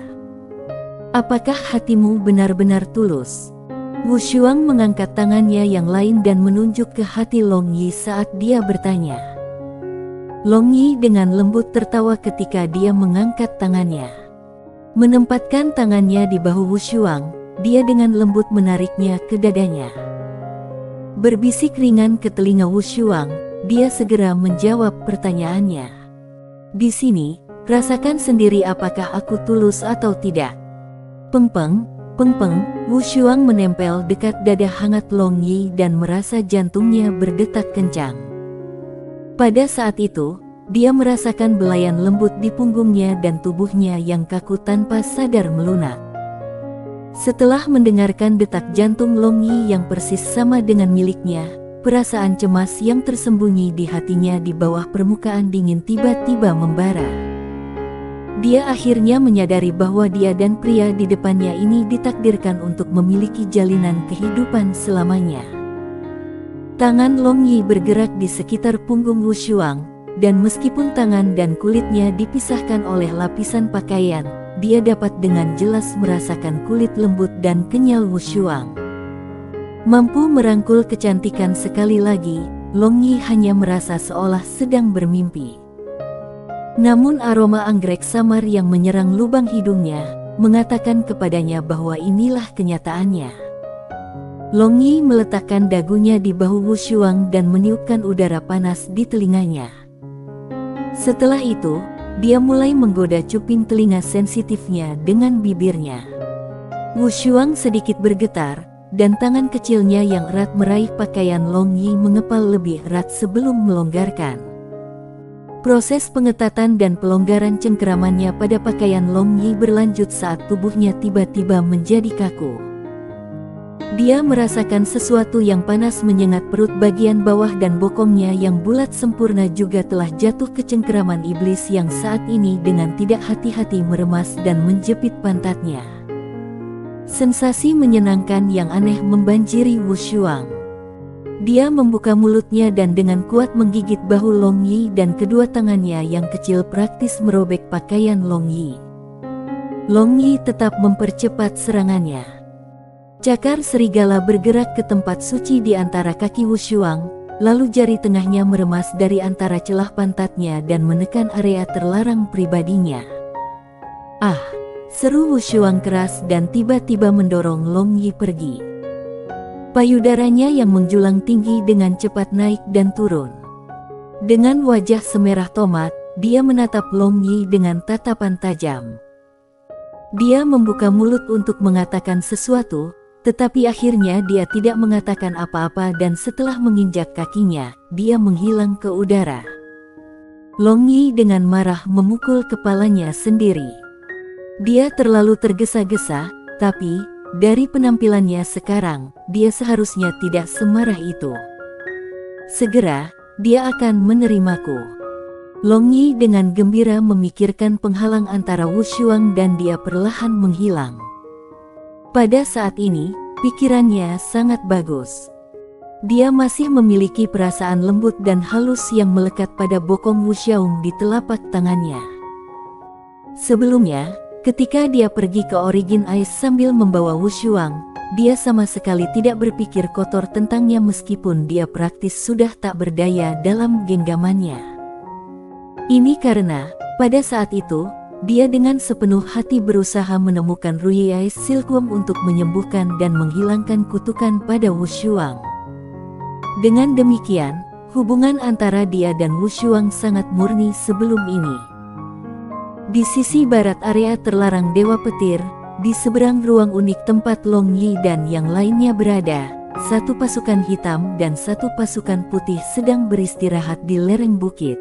Apakah hatimu benar-benar tulus? Wu Shuang mengangkat tangannya yang lain dan menunjuk ke hati Long Yi saat dia bertanya. Long Yi dengan lembut tertawa ketika dia mengangkat tangannya. Menempatkan tangannya di bahu Wu Shuang, dia dengan lembut menariknya ke dadanya. Berbisik ringan ke telinga Wu Shuang, dia segera menjawab pertanyaannya. Di sini, Rasakan sendiri apakah aku tulus atau tidak. Peng-peng, peng-peng, Wu Shuang menempel dekat dada hangat Long Yi dan merasa jantungnya berdetak kencang. Pada saat itu, dia merasakan belayan lembut di punggungnya dan tubuhnya yang kaku tanpa sadar melunak. Setelah mendengarkan detak jantung Long Yi yang persis sama dengan miliknya, perasaan cemas yang tersembunyi di hatinya di bawah permukaan dingin tiba-tiba membara. Dia akhirnya menyadari bahwa dia dan pria di depannya ini ditakdirkan untuk memiliki jalinan kehidupan selamanya. Tangan Long Yi bergerak di sekitar punggung Wu Shuang, dan meskipun tangan dan kulitnya dipisahkan oleh lapisan pakaian, dia dapat dengan jelas merasakan kulit lembut dan kenyal Wu Shuang. Mampu merangkul kecantikan sekali lagi, Long Yi hanya merasa seolah sedang bermimpi. Namun aroma anggrek samar yang menyerang lubang hidungnya, mengatakan kepadanya bahwa inilah kenyataannya. Long Yi meletakkan dagunya di bahu Wu Shuang dan meniupkan udara panas di telinganya. Setelah itu, dia mulai menggoda cuping telinga sensitifnya dengan bibirnya. Wu Shuang sedikit bergetar, dan tangan kecilnya yang erat meraih pakaian Long Yi mengepal lebih erat sebelum melonggarkan. Proses pengetatan dan pelonggaran cengkeramannya pada pakaian Long Yi berlanjut saat tubuhnya tiba-tiba menjadi kaku. Dia merasakan sesuatu yang panas menyengat perut bagian bawah dan bokongnya yang bulat sempurna juga telah jatuh ke cengkeraman iblis yang saat ini dengan tidak hati-hati meremas dan menjepit pantatnya. Sensasi menyenangkan yang aneh membanjiri Wu Shuang. Dia membuka mulutnya dan dengan kuat menggigit bahu Long Yi dan kedua tangannya yang kecil praktis merobek pakaian Long Yi. Long Yi tetap mempercepat serangannya. Cakar serigala bergerak ke tempat suci di antara kaki Wu Shuang, lalu jari tengahnya meremas dari antara celah pantatnya dan menekan area terlarang pribadinya. Ah! Seru Wu Shuang keras dan tiba-tiba mendorong Long Yi pergi. Payudaranya yang menjulang tinggi dengan cepat naik dan turun. Dengan wajah semerah tomat, dia menatap Long Yi dengan tatapan tajam. Dia membuka mulut untuk mengatakan sesuatu, tetapi akhirnya dia tidak mengatakan apa-apa dan setelah menginjak kakinya, dia menghilang ke udara. Long Yi dengan marah memukul kepalanya sendiri. Dia terlalu tergesa-gesa, tapi dari penampilannya sekarang, dia seharusnya tidak semarah itu. Segera, dia akan menerimaku. Long Yi dengan gembira memikirkan penghalang antara Wu Shuang dan dia perlahan menghilang. Pada saat ini, pikirannya sangat bagus. Dia masih memiliki perasaan lembut dan halus yang melekat pada bokong Wu Shuang di telapak tangannya. Sebelumnya, ketika dia pergi ke Origin Ice sambil membawa Wu Shuang, dia sama sekali tidak berpikir kotor tentangnya meskipun dia praktis sudah tak berdaya dalam genggamannya. Ini karena, pada saat itu, dia dengan sepenuh hati berusaha menemukan Ruyi Ice Silkworm untuk menyembuhkan dan menghilangkan kutukan pada Wu Shuang. Dengan demikian, hubungan antara dia dan Wu Shuang sangat murni sebelum ini. Di sisi barat area terlarang Dewa Petir, di seberang ruang unik tempat Long Yi dan yang lainnya berada, satu pasukan hitam dan satu pasukan putih sedang beristirahat di lereng bukit.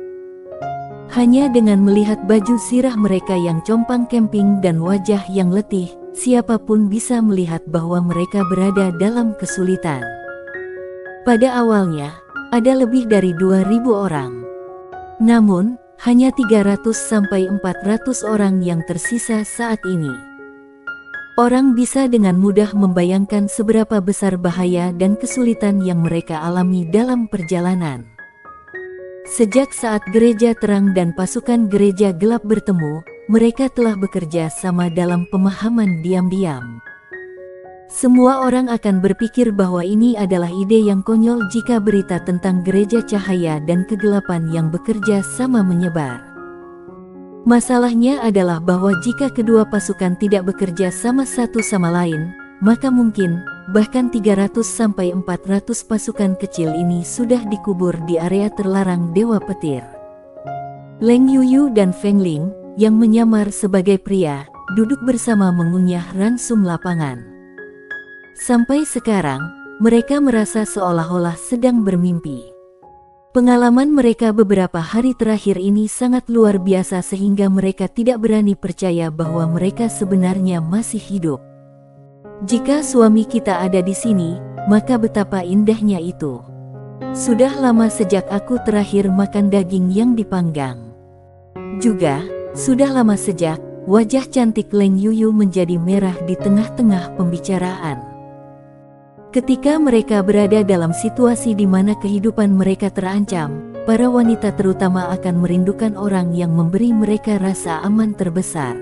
Hanya dengan melihat baju sirah mereka yang compang camping dan wajah yang letih, siapapun bisa melihat bahwa mereka berada dalam kesulitan. Pada awalnya, ada lebih dari 2.000 orang. Namun, hanya 300-400 orang yang tersisa saat ini. Orang bisa dengan mudah membayangkan seberapa besar bahaya dan kesulitan yang mereka alami dalam perjalanan. Sejak saat gereja terang dan pasukan gereja gelap bertemu, mereka telah bekerja sama dalam pemahaman diam-diam. Semua orang akan berpikir bahwa ini adalah ide yang konyol jika berita tentang gereja cahaya dan kegelapan yang bekerja sama menyebar. Masalahnya adalah bahwa jika kedua pasukan tidak bekerja sama satu sama lain, maka mungkin, bahkan 300-400 pasukan kecil ini sudah dikubur di area terlarang Dewa Petir. Leng Yuyu dan Feng Ling, yang menyamar sebagai pria, duduk bersama mengunyah ransum lapangan. Sampai sekarang, mereka merasa seolah-olah sedang bermimpi. Pengalaman mereka beberapa hari terakhir ini sangat luar biasa sehingga mereka tidak berani percaya bahwa mereka sebenarnya masih hidup. Jika suami kita ada di sini, maka betapa indahnya itu. Sudah lama sejak aku terakhir makan daging yang dipanggang. Juga, sudah lama sejak wajah cantik Leng Yuyu menjadi merah di tengah-tengah pembicaraan. Ketika mereka berada dalam situasi di mana kehidupan mereka terancam, para wanita terutama akan merindukan orang yang memberi mereka rasa aman terbesar.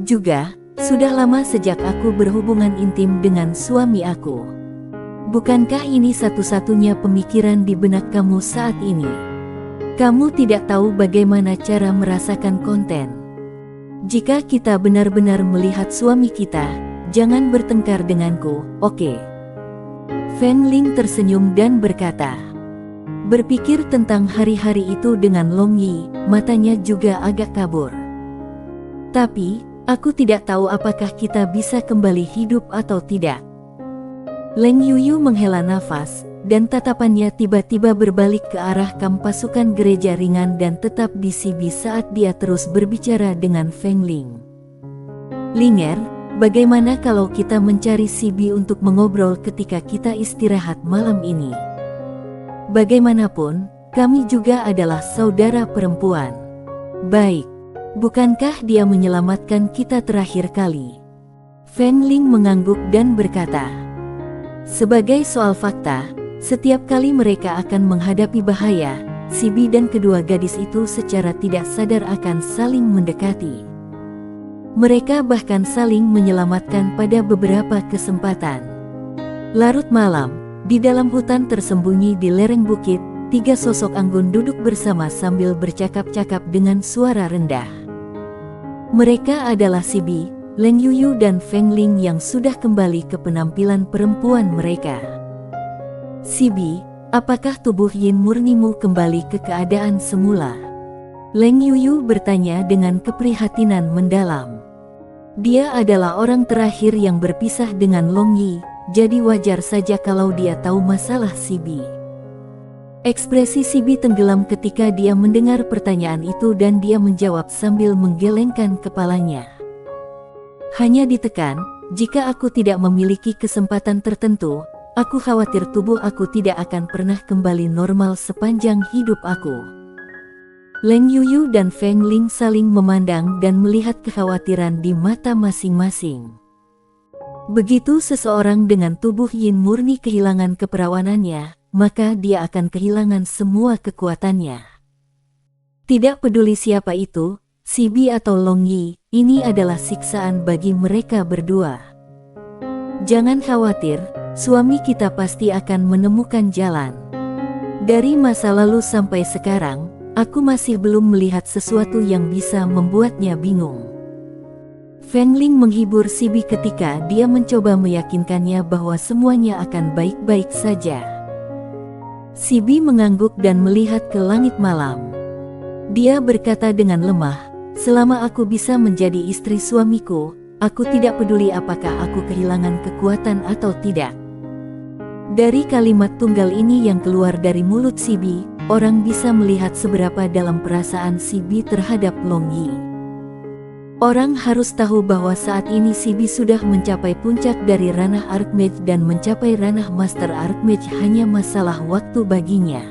Juga, sudah lama sejak aku berhubungan intim dengan suami aku. Bukankah ini satu-satunya pemikiran di benak kamu saat ini? Kamu tidak tahu bagaimana cara merasakan konten. Jika kita benar-benar melihat suami kita, jangan bertengkar denganku, oke? Feng Ling tersenyum dan berkata. Berpikir tentang hari-hari itu dengan Long Yi, matanya juga agak kabur. Tapi, aku tidak tahu apakah kita bisa kembali hidup atau tidak. Leng Yuyu menghela nafas, dan tatapannya tiba-tiba berbalik ke arah kamp pasukan gereja ringan dan tetap di Sibi saat dia terus berbicara dengan Feng Ling. Linger, bagaimana kalau kita mencari Sibi untuk mengobrol ketika kita istirahat malam ini? Bagaimanapun, kami juga adalah saudara perempuan. Baik, bukankah dia menyelamatkan kita terakhir kali? Feng Ling mengangguk dan berkata, sebagai soal fakta, setiap kali mereka akan menghadapi bahaya, Sibi dan kedua gadis itu secara tidak sadar akan saling mendekati. Mereka bahkan saling menyelamatkan pada beberapa kesempatan. Larut malam, di dalam hutan tersembunyi di lereng bukit, tiga sosok anggun duduk bersama sambil bercakap-cakap dengan suara rendah. Mereka adalah Sibi, Leng Yuyu dan Feng Ling yang sudah kembali ke penampilan perempuan mereka. Sibi, apakah tubuh Yin murnimu kembali ke keadaan semula? Leng Yuyu bertanya dengan keprihatinan mendalam. Dia adalah orang terakhir yang berpisah dengan Long Yi, jadi wajar saja kalau dia tahu masalah Sibi. Ekspresi Sibi tenggelam ketika dia mendengar pertanyaan itu dan dia menjawab sambil menggelengkan kepalanya. Hanya ditekan, jika aku tidak memiliki kesempatan tertentu, aku khawatir tubuh aku tidak akan pernah kembali normal sepanjang hidup aku. Leng Yuyu dan Feng Ling saling memandang dan melihat kekhawatiran di mata masing-masing. Begitu seseorang dengan tubuh Yin murni kehilangan keperawanannya, maka dia akan kehilangan semua kekuatannya. Tidak peduli siapa itu, Sibi atau Long Yi, ini adalah siksaan bagi mereka berdua. Jangan khawatir, suami kita pasti akan menemukan jalan. Dari masa lalu sampai sekarang, aku masih belum melihat sesuatu yang bisa membuatnya bingung. Feng Ling menghibur Sibi ketika dia mencoba meyakinkannya bahwa semuanya akan baik-baik saja. Sibi mengangguk dan melihat ke langit malam. Dia berkata dengan lemah, selama aku bisa menjadi istri suamiku, aku tidak peduli apakah aku kehilangan kekuatan atau tidak. Dari kalimat tunggal ini yang keluar dari mulut Sibi, orang bisa melihat seberapa dalam perasaan Sibi terhadap Long Yi. Orang harus tahu bahwa saat ini Sibi sudah mencapai puncak dari ranah Archmage dan mencapai ranah Master Archmage hanya masalah waktu baginya.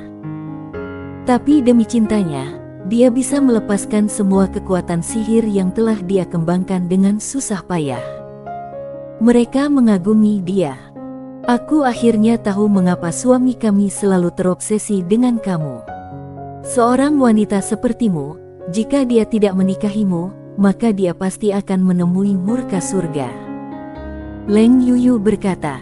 Tapi demi cintanya, dia bisa melepaskan semua kekuatan sihir yang telah dia kembangkan dengan susah payah. Mereka mengagumi dia. Aku akhirnya tahu mengapa suami kami selalu terobsesi dengan kamu. Seorang wanita sepertimu, jika dia tidak menikahimu, maka dia pasti akan menemui murka surga. Leng Yuyu berkata,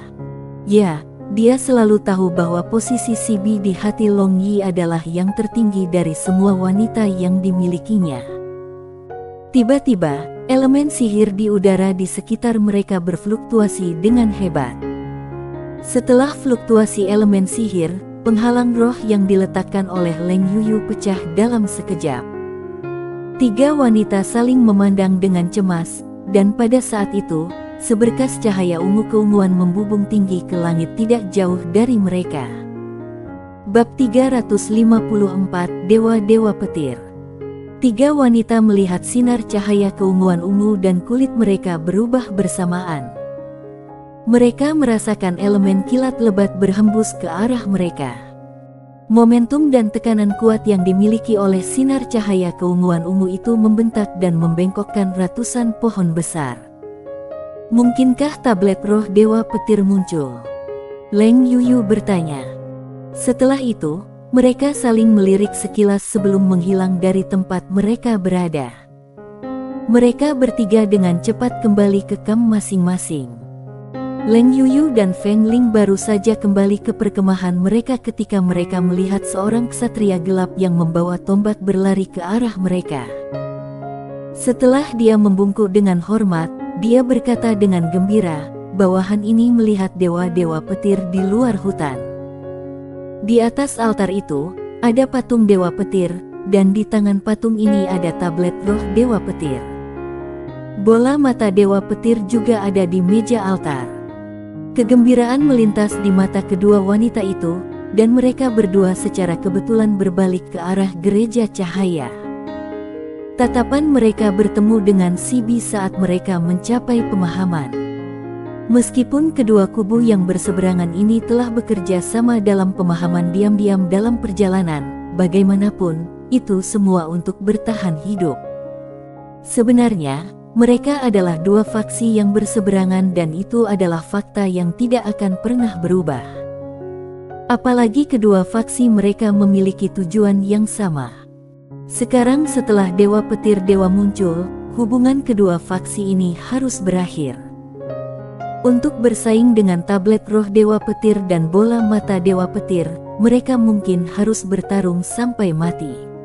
ya, dia selalu tahu bahwa posisi Sibi di hati Long Yi adalah yang tertinggi dari semua wanita yang dimilikinya. Tiba-tiba, elemen sihir di udara di sekitar mereka berfluktuasi dengan hebat. Setelah fluktuasi elemen sihir, penghalang roh yang diletakkan oleh Leng Yuyu pecah dalam sekejap. Tiga wanita saling memandang dengan cemas, dan pada saat itu, seberkas cahaya ungu keunguan membubung tinggi ke langit tidak jauh dari mereka. Bab 354 Dewa-Dewa Petir. Tiga wanita melihat sinar cahaya keunguan ungu dan kulit mereka berubah bersamaan. Mereka merasakan elemen kilat lebat berhembus ke arah mereka. Momentum dan tekanan kuat yang dimiliki oleh sinar cahaya keunguan ungu itu membentak dan membengkokkan ratusan pohon besar. Mungkinkah tablet roh Dewa Petir muncul? Leng Yuyu bertanya. Setelah itu, mereka saling melirik sekilas sebelum menghilang dari tempat mereka berada. Mereka bertiga dengan cepat kembali ke kamp masing-masing. Leng Yuyu dan Feng Ling baru saja kembali ke perkemahan mereka ketika mereka melihat seorang ksatria gelap yang membawa tombak berlari ke arah mereka. Setelah dia membungkuk dengan hormat, dia berkata dengan gembira, bawahan ini melihat dewa-dewa petir di luar hutan. Di atas altar itu, ada patung dewa petir, dan di tangan patung ini ada tablet roh dewa petir. Bola mata dewa petir juga ada di meja altar. Kegembiraan melintas di mata kedua wanita itu, dan mereka berdua secara kebetulan berbalik ke arah gereja cahaya. Tatapan mereka bertemu dengan Sibi saat mereka mencapai pemahaman. Meskipun kedua kubu yang berseberangan ini telah bekerja sama dalam pemahaman diam-diam dalam perjalanan, bagaimanapun, itu semua untuk bertahan hidup. Sebenarnya, mereka adalah dua faksi yang berseberangan dan itu adalah fakta yang tidak akan pernah berubah. Apalagi kedua faksi mereka memiliki tujuan yang sama. Sekarang setelah Dewa Petir Dewa muncul, hubungan kedua faksi ini harus berakhir. Untuk bersaing dengan tablet roh Dewa Petir dan bola mata Dewa Petir, mereka mungkin harus bertarung sampai mati.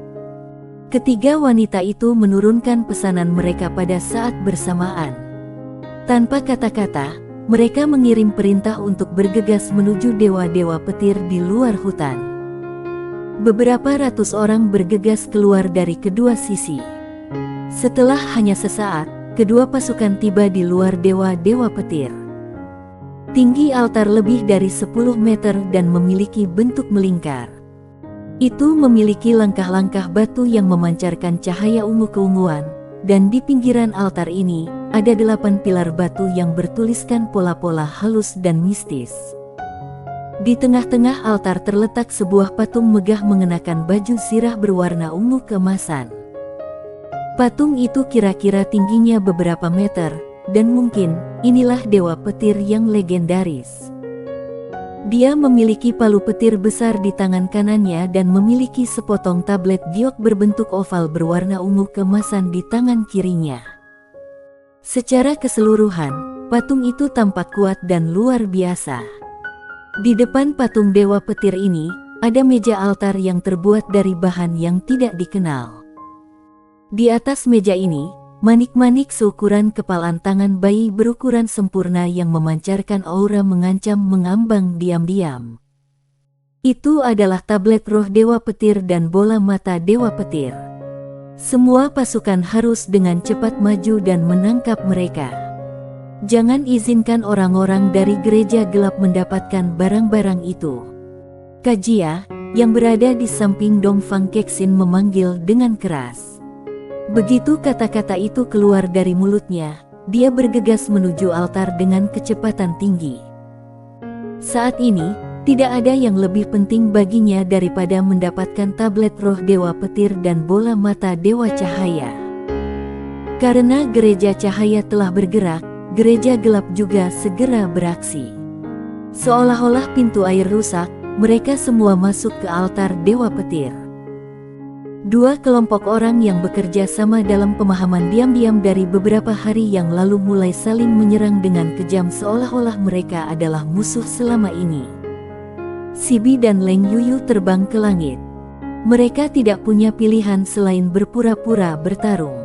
Ketiga wanita itu menurunkan pesanan mereka pada saat bersamaan. Tanpa kata-kata, mereka mengirim perintah untuk bergegas menuju dewa-dewa petir di luar hutan. Beberapa ratus orang bergegas keluar dari kedua sisi. Setelah hanya sesaat, kedua pasukan tiba di luar dewa-dewa petir. Tinggi altar lebih dari 10 meter dan memiliki bentuk melingkar. Itu memiliki langkah-langkah batu yang memancarkan cahaya ungu keunguan, dan di pinggiran altar ini, ada 8 pilar batu yang bertuliskan pola-pola halus dan mistis. Di tengah-tengah altar terletak sebuah patung megah mengenakan baju zirah berwarna ungu keemasan. Patung itu kira-kira tingginya beberapa meter, dan mungkin, inilah dewa petir yang legendaris. Dia memiliki palu petir besar di tangan kanannya dan memiliki sepotong tablet giok berbentuk oval berwarna ungu keemasan di tangan kirinya. Secara keseluruhan, patung itu tampak kuat dan luar biasa. Di depan patung dewa petir ini, ada meja altar yang terbuat dari bahan yang tidak dikenal. Di atas meja ini, manik-manik seukuran kepalan tangan bayi berukuran sempurna yang memancarkan aura mengancam mengambang diam-diam. Itu adalah tablet roh dewa petir dan bola mata dewa petir. Semua pasukan harus dengan cepat maju dan menangkap mereka. Jangan izinkan orang-orang dari gereja gelap mendapatkan barang-barang itu. Kajia, yang berada di samping Dongfang Keksin memanggil dengan keras. Begitu kata-kata itu keluar dari mulutnya, dia bergegas menuju altar dengan kecepatan tinggi. Saat ini, tidak ada yang lebih penting baginya daripada mendapatkan tablet roh dewa petir dan bola mata dewa cahaya. Karena gereja cahaya telah bergerak, gereja gelap juga segera beraksi. Seolah-olah pintu air rusak, mereka semua masuk ke altar dewa petir. Dua kelompok orang yang bekerja sama dalam pemahaman diam-diam dari beberapa hari yang lalu mulai saling menyerang dengan kejam seolah-olah mereka adalah musuh selama ini. Sibi dan Leng Yuyu terbang ke langit. Mereka tidak punya pilihan selain berpura-pura bertarung.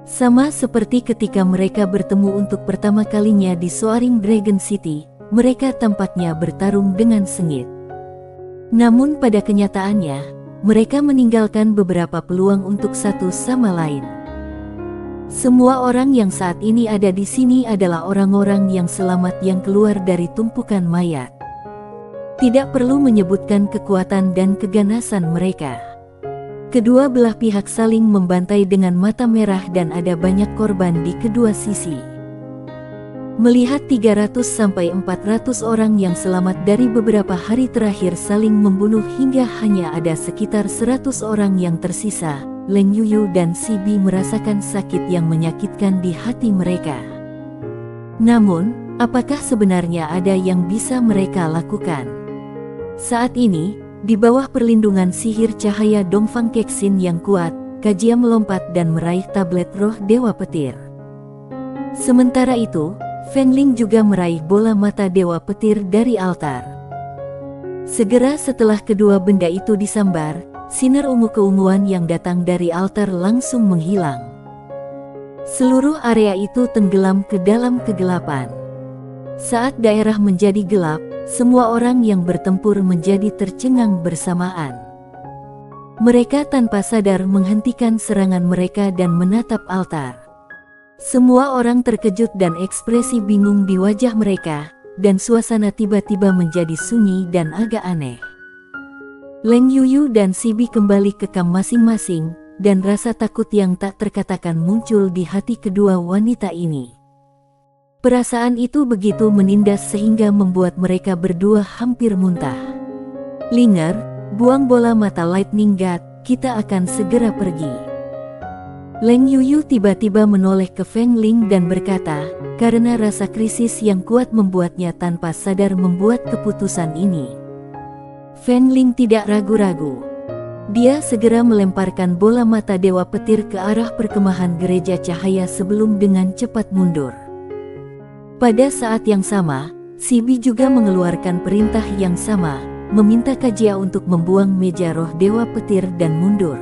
Sama seperti ketika mereka bertemu untuk pertama kalinya di Soaring Dragon City, mereka tampaknya bertarung dengan sengit. Namun pada kenyataannya, mereka meninggalkan beberapa peluang untuk satu sama lain. Semua orang yang saat ini ada di sini adalah orang-orang yang selamat yang keluar dari tumpukan mayat. Tidak perlu menyebutkan kekuatan dan keganasan mereka. Kedua belah pihak saling membantai dengan mata merah dan ada banyak korban di kedua sisi. Melihat 300-400 orang yang selamat dari beberapa hari terakhir saling membunuh hingga hanya ada sekitar 100 orang yang tersisa, Leng Yuyu dan Si Bi merasakan sakit yang menyakitkan di hati mereka. Namun, apakah sebenarnya ada yang bisa mereka lakukan? Saat ini, di bawah perlindungan sihir cahaya Dongfang Kexin yang kuat, Kajia melompat dan meraih tablet roh Dewa Petir. Sementara itu, Feng Ling juga meraih bola mata Dewa Petir dari altar. Segera setelah kedua benda itu disambar, sinar ungu keunguan yang datang dari altar langsung menghilang. Seluruh area itu tenggelam ke dalam kegelapan. Saat daerah menjadi gelap, semua orang yang bertempur menjadi tercengang bersamaan. Mereka tanpa sadar menghentikan serangan mereka dan menatap altar. Semua orang terkejut dan ekspresi bingung di wajah mereka, dan suasana tiba-tiba menjadi sunyi dan agak aneh. Leng Yuyu dan Si Bi kembali ke kamp masing-masing, dan rasa takut yang tak terkatakan muncul di hati kedua wanita ini. Perasaan itu begitu menindas sehingga membuat mereka berdua hampir muntah. Linger, buang bola mata Lightning God, kita akan segera pergi. Leng Yuyu tiba-tiba menoleh ke Feng Ling dan berkata, karena rasa krisis yang kuat membuatnya tanpa sadar membuat keputusan ini. Feng Ling tidak ragu-ragu. Dia segera melemparkan bola mata Dewa Petir ke arah perkemahan gereja cahaya sebelum dengan cepat mundur. Pada saat yang sama, Si Bi juga mengeluarkan perintah yang sama, meminta Kajia untuk membuang meja roh Dewa Petir dan mundur.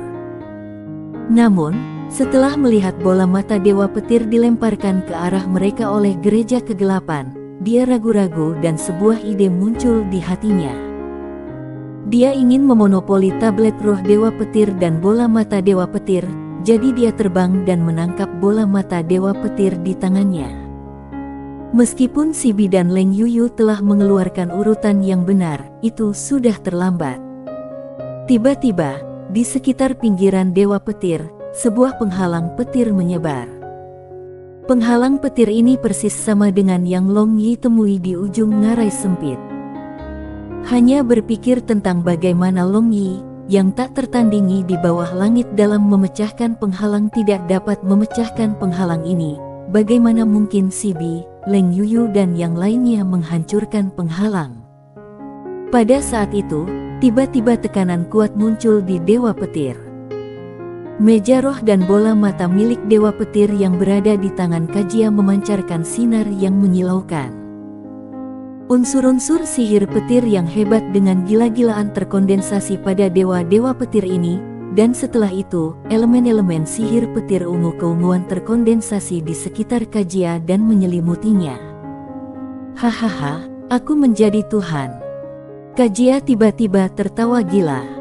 Namun, setelah melihat bola mata Dewa Petir dilemparkan ke arah mereka oleh gereja kegelapan, dia ragu-ragu dan sebuah ide muncul di hatinya. Dia ingin memonopoli tablet roh Dewa Petir dan bola mata Dewa Petir, jadi dia terbang dan menangkap bola mata Dewa Petir di tangannya. Meskipun Si Bi dan Leng Yuyu telah mengeluarkan urutan yang benar, itu sudah terlambat. Tiba-tiba, di sekitar pinggiran Dewa Petir, sebuah penghalang petir menyebar. Penghalang petir ini persis sama dengan yang Long Yi temui di ujung ngarai sempit. Hanya berpikir tentang bagaimana Long Yi, yang tak tertandingi di bawah langit dalam memecahkan penghalang tidak dapat memecahkan penghalang ini, bagaimana mungkin Si Bi, Leng Yuyu dan yang lainnya menghancurkan penghalang. Pada saat itu, tiba-tiba tekanan kuat muncul di Dewa Petir. Meja roh dan bola mata milik Dewa Petir yang berada di tangan Kajia memancarkan sinar yang menyilaukan. Unsur-unsur sihir petir yang hebat dengan gila-gilaan terkondensasi pada dewa-dewa petir ini, dan setelah itu, elemen-elemen sihir petir ungu keunguan terkondensasi di sekitar Kajia dan menyelimutinya. Hahaha, aku menjadi Tuhan. Kajia tiba-tiba tertawa gila.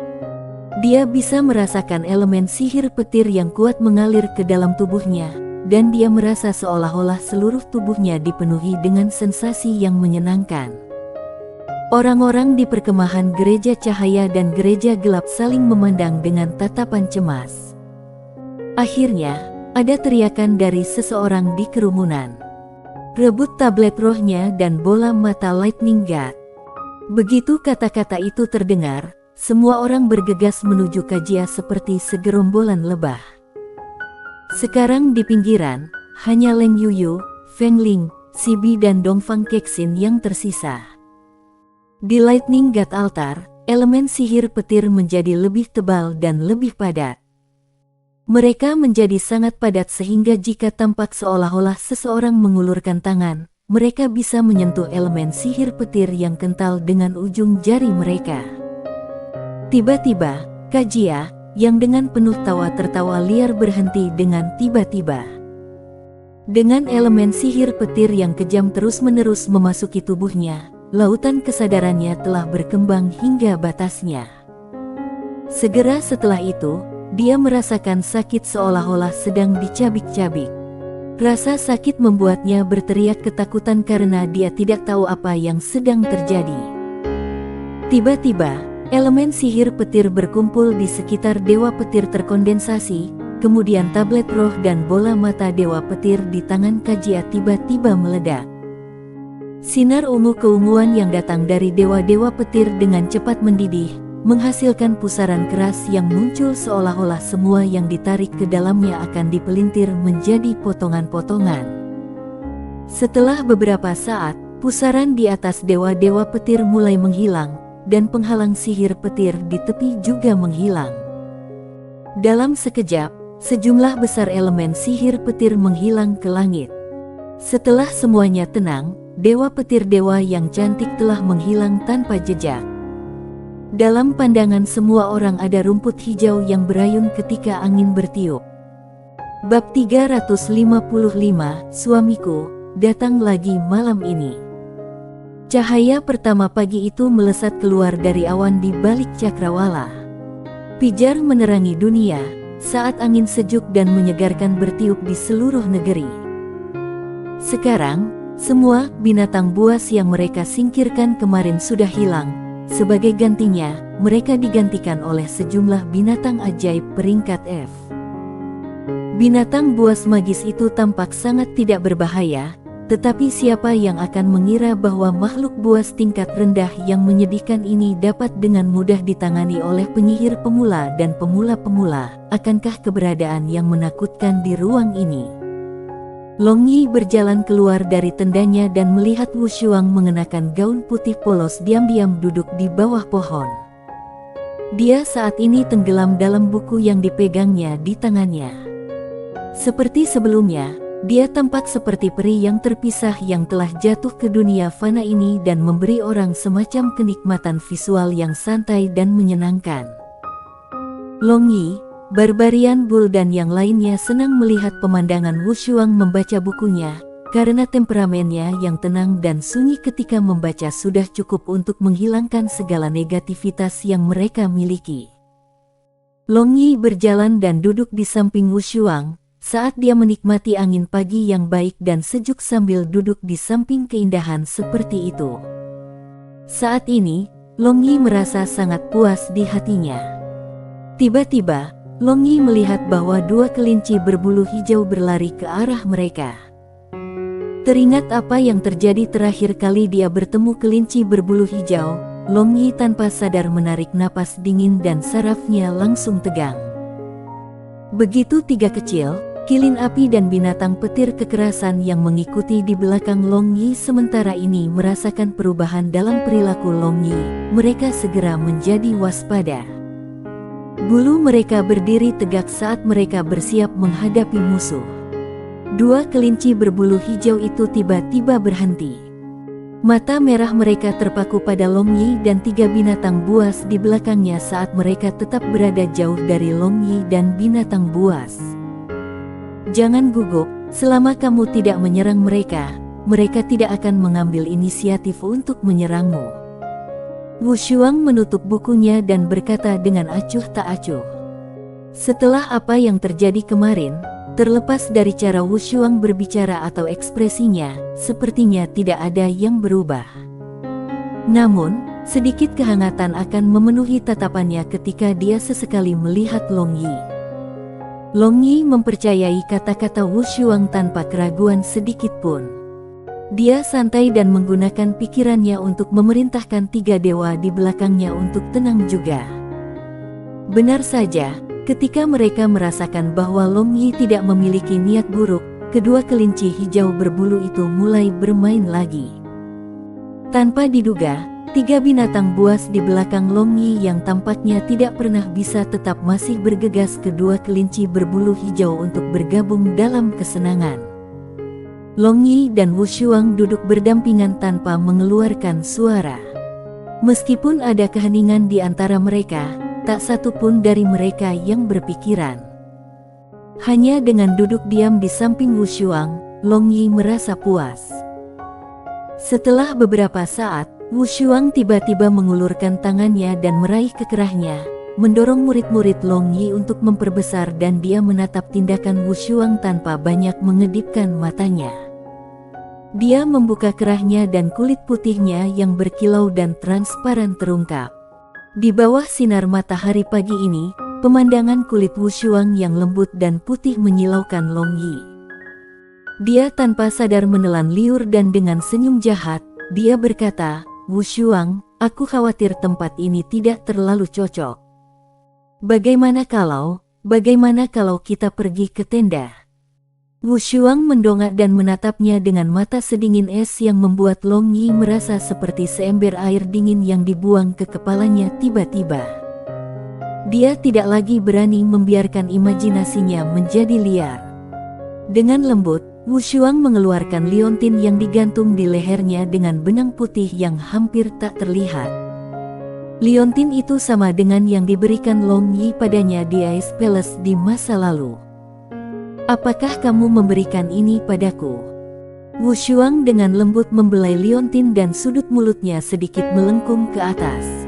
Dia bisa merasakan elemen sihir petir yang kuat mengalir ke dalam tubuhnya, dan dia merasa seolah-olah seluruh tubuhnya dipenuhi dengan sensasi yang menyenangkan. Orang-orang di perkemahan gereja cahaya dan gereja gelap saling memandang dengan tatapan cemas. Akhirnya, ada teriakan dari seseorang di kerumunan. Rebut tablet rohnya dan bola mata Lightning God. Begitu kata-kata itu terdengar, semua orang bergegas menuju Kajia seperti segerombolan lebah. Sekarang di pinggiran, hanya Leng Yuyu, Feng Ling, Si Bi dan Dongfang Kexin yang tersisa. Di Lightning God Altar, elemen sihir petir menjadi lebih tebal dan lebih padat. Mereka menjadi sangat padat sehingga jika tampak seolah-olah seseorang mengulurkan tangan, mereka bisa menyentuh elemen sihir petir yang kental dengan ujung jari mereka. Tiba-tiba, Kajia, yang dengan penuh tawa tertawa liar berhenti dengan tiba-tiba. Dengan elemen sihir petir yang kejam terus-menerus memasuki tubuhnya, lautan kesadarannya telah berkembang hingga batasnya. Segera setelah itu, dia merasakan sakit seolah-olah sedang dicabik-cabik. Rasa sakit membuatnya berteriak ketakutan karena dia tidak tahu apa yang sedang terjadi. Tiba-tiba, elemen sihir petir berkumpul di sekitar Dewa Petir terkondensasi, kemudian tablet roh dan bola mata Dewa Petir di tangan Kajia tiba-tiba meledak. Sinar ungu keunguan yang datang dari Dewa-Dewa Petir dengan cepat mendidih, menghasilkan pusaran keras yang muncul seolah-olah semua yang ditarik ke dalamnya akan dipelintir menjadi potongan-potongan. Setelah beberapa saat, pusaran di atas Dewa-Dewa Petir mulai menghilang, dan penghalang sihir petir di tepi juga menghilang. Dalam sekejap, sejumlah besar elemen sihir petir menghilang ke langit. Setelah semuanya tenang, Dewa Petir Dewa yang cantik telah menghilang tanpa jejak. Dalam pandangan semua orang ada rumput hijau yang berayun ketika angin bertiup. Bab 355, Suamiku, datang lagi malam ini. Cahaya pertama pagi itu melesat keluar dari awan di balik cakrawala. Pijar menerangi dunia, saat angin sejuk dan menyegarkan bertiup di seluruh negeri. Sekarang, semua binatang buas yang mereka singkirkan kemarin sudah hilang. Sebagai gantinya, mereka digantikan oleh sejumlah binatang ajaib peringkat F. Binatang buas magis itu tampak sangat tidak berbahaya, tetapi siapa yang akan mengira bahwa makhluk buas tingkat rendah yang menyedihkan ini dapat dengan mudah ditangani oleh penyihir pemula dan pemula-pemula? Akankah keberadaan yang menakutkan di ruang ini? Long Yi berjalan keluar dari tendanya dan melihat Wu Shuang mengenakan gaun putih polos diam-diam duduk di bawah pohon. Dia saat ini tenggelam dalam buku yang dipegangnya di tangannya. Seperti sebelumnya, dia tampak seperti peri yang terpisah yang telah jatuh ke dunia fana ini dan memberi orang semacam kenikmatan visual yang santai dan menyenangkan. Long Yi, Barbarian Bull dan yang lainnya senang melihat pemandangan Wu Shuang membaca bukunya, karena temperamennya yang tenang dan sunyi ketika membaca sudah cukup untuk menghilangkan segala negativitas yang mereka miliki. Long Yi berjalan dan duduk di samping Wu Shuang, saat dia menikmati angin pagi yang baik dan sejuk sambil duduk di samping keindahan seperti itu. Saat ini, Long Yi merasa sangat puas di hatinya. Tiba-tiba, Long Yi melihat bahwa dua kelinci berbulu hijau berlari ke arah mereka. Teringat apa yang terjadi terakhir kali dia bertemu kelinci berbulu hijau, Long Yi tanpa sadar menarik napas dingin dan sarafnya langsung tegang. Begitu tiga kecil, kilin api dan binatang petir kekerasan yang mengikuti di belakang Long Yi sementara ini merasakan perubahan dalam perilaku Long Yi, mereka segera menjadi waspada. Bulu mereka berdiri tegak saat mereka bersiap menghadapi musuh. Dua kelinci berbulu hijau itu tiba-tiba berhenti. Mata merah mereka terpaku pada Long Yi dan tiga binatang buas di belakangnya saat mereka tetap berada jauh dari Long Yi dan binatang buas. Jangan gugup, selama kamu tidak menyerang mereka, mereka tidak akan mengambil inisiatif untuk menyerangmu. Wu Shuang menutup bukunya dan berkata dengan acuh tak acuh. Setelah apa yang terjadi kemarin, terlepas dari cara Wu Shuang berbicara atau ekspresinya, sepertinya tidak ada yang berubah. Namun, sedikit kehangatan akan memenuhi tatapannya ketika dia sesekali melihat Long Yi. Long Yi mempercayai kata-kata Wu Shuang tanpa keraguan sedikit pun. Dia santai dan menggunakan pikirannya untuk memerintahkan tiga dewa di belakangnya untuk tenang juga. Benar saja, ketika mereka merasakan bahwa Long Yi tidak memiliki niat buruk, kedua kelinci hijau berbulu itu mulai bermain lagi. Tanpa diduga, tiga binatang buas di belakang Long Yi yang tampaknya tidak pernah bisa tetap masih bergegas kedua kelinci berbulu hijau untuk bergabung dalam kesenangan. Long Yi dan Wu Shuang duduk berdampingan tanpa mengeluarkan suara. Meskipun ada keheningan di antara mereka, tak satu pun dari mereka yang berpikiran. Hanya dengan duduk diam di samping Wu Shuang, Long Yi merasa puas. Setelah beberapa saat, Wu Shuang tiba-tiba mengulurkan tangannya dan meraih kekerahnya, mendorong murid-murid Long Yi untuk memperbesar dan dia menatap tindakan Wu Shuang tanpa banyak mengedipkan matanya. Dia membuka kerahnya dan kulit putihnya yang berkilau dan transparan terungkap. Di bawah sinar matahari pagi ini, pemandangan kulit Wu Shuang yang lembut dan putih menyilaukan Long Yi. Dia tanpa sadar menelan liur dan dengan senyum jahat, dia berkata, "Wu Shuang, aku khawatir tempat ini tidak terlalu cocok. Bagaimana kalau kita pergi ke tenda?" Wu Shuang mendongak dan menatapnya dengan mata sedingin es yang membuat Long Yi merasa seperti seember air dingin yang dibuang ke kepalanya tiba-tiba. Dia tidak lagi berani membiarkan imajinasinya menjadi liar. Dengan lembut, Wu Shuang mengeluarkan liontin yang digantung di lehernya dengan benang putih yang hampir tak terlihat. Liontin itu sama dengan yang diberikan Long Yi padanya di Ice Palace di masa lalu. "Apakah kamu memberikan ini padaku?" Wu Shuang dengan lembut membelai liontin dan sudut mulutnya sedikit melengkung ke atas.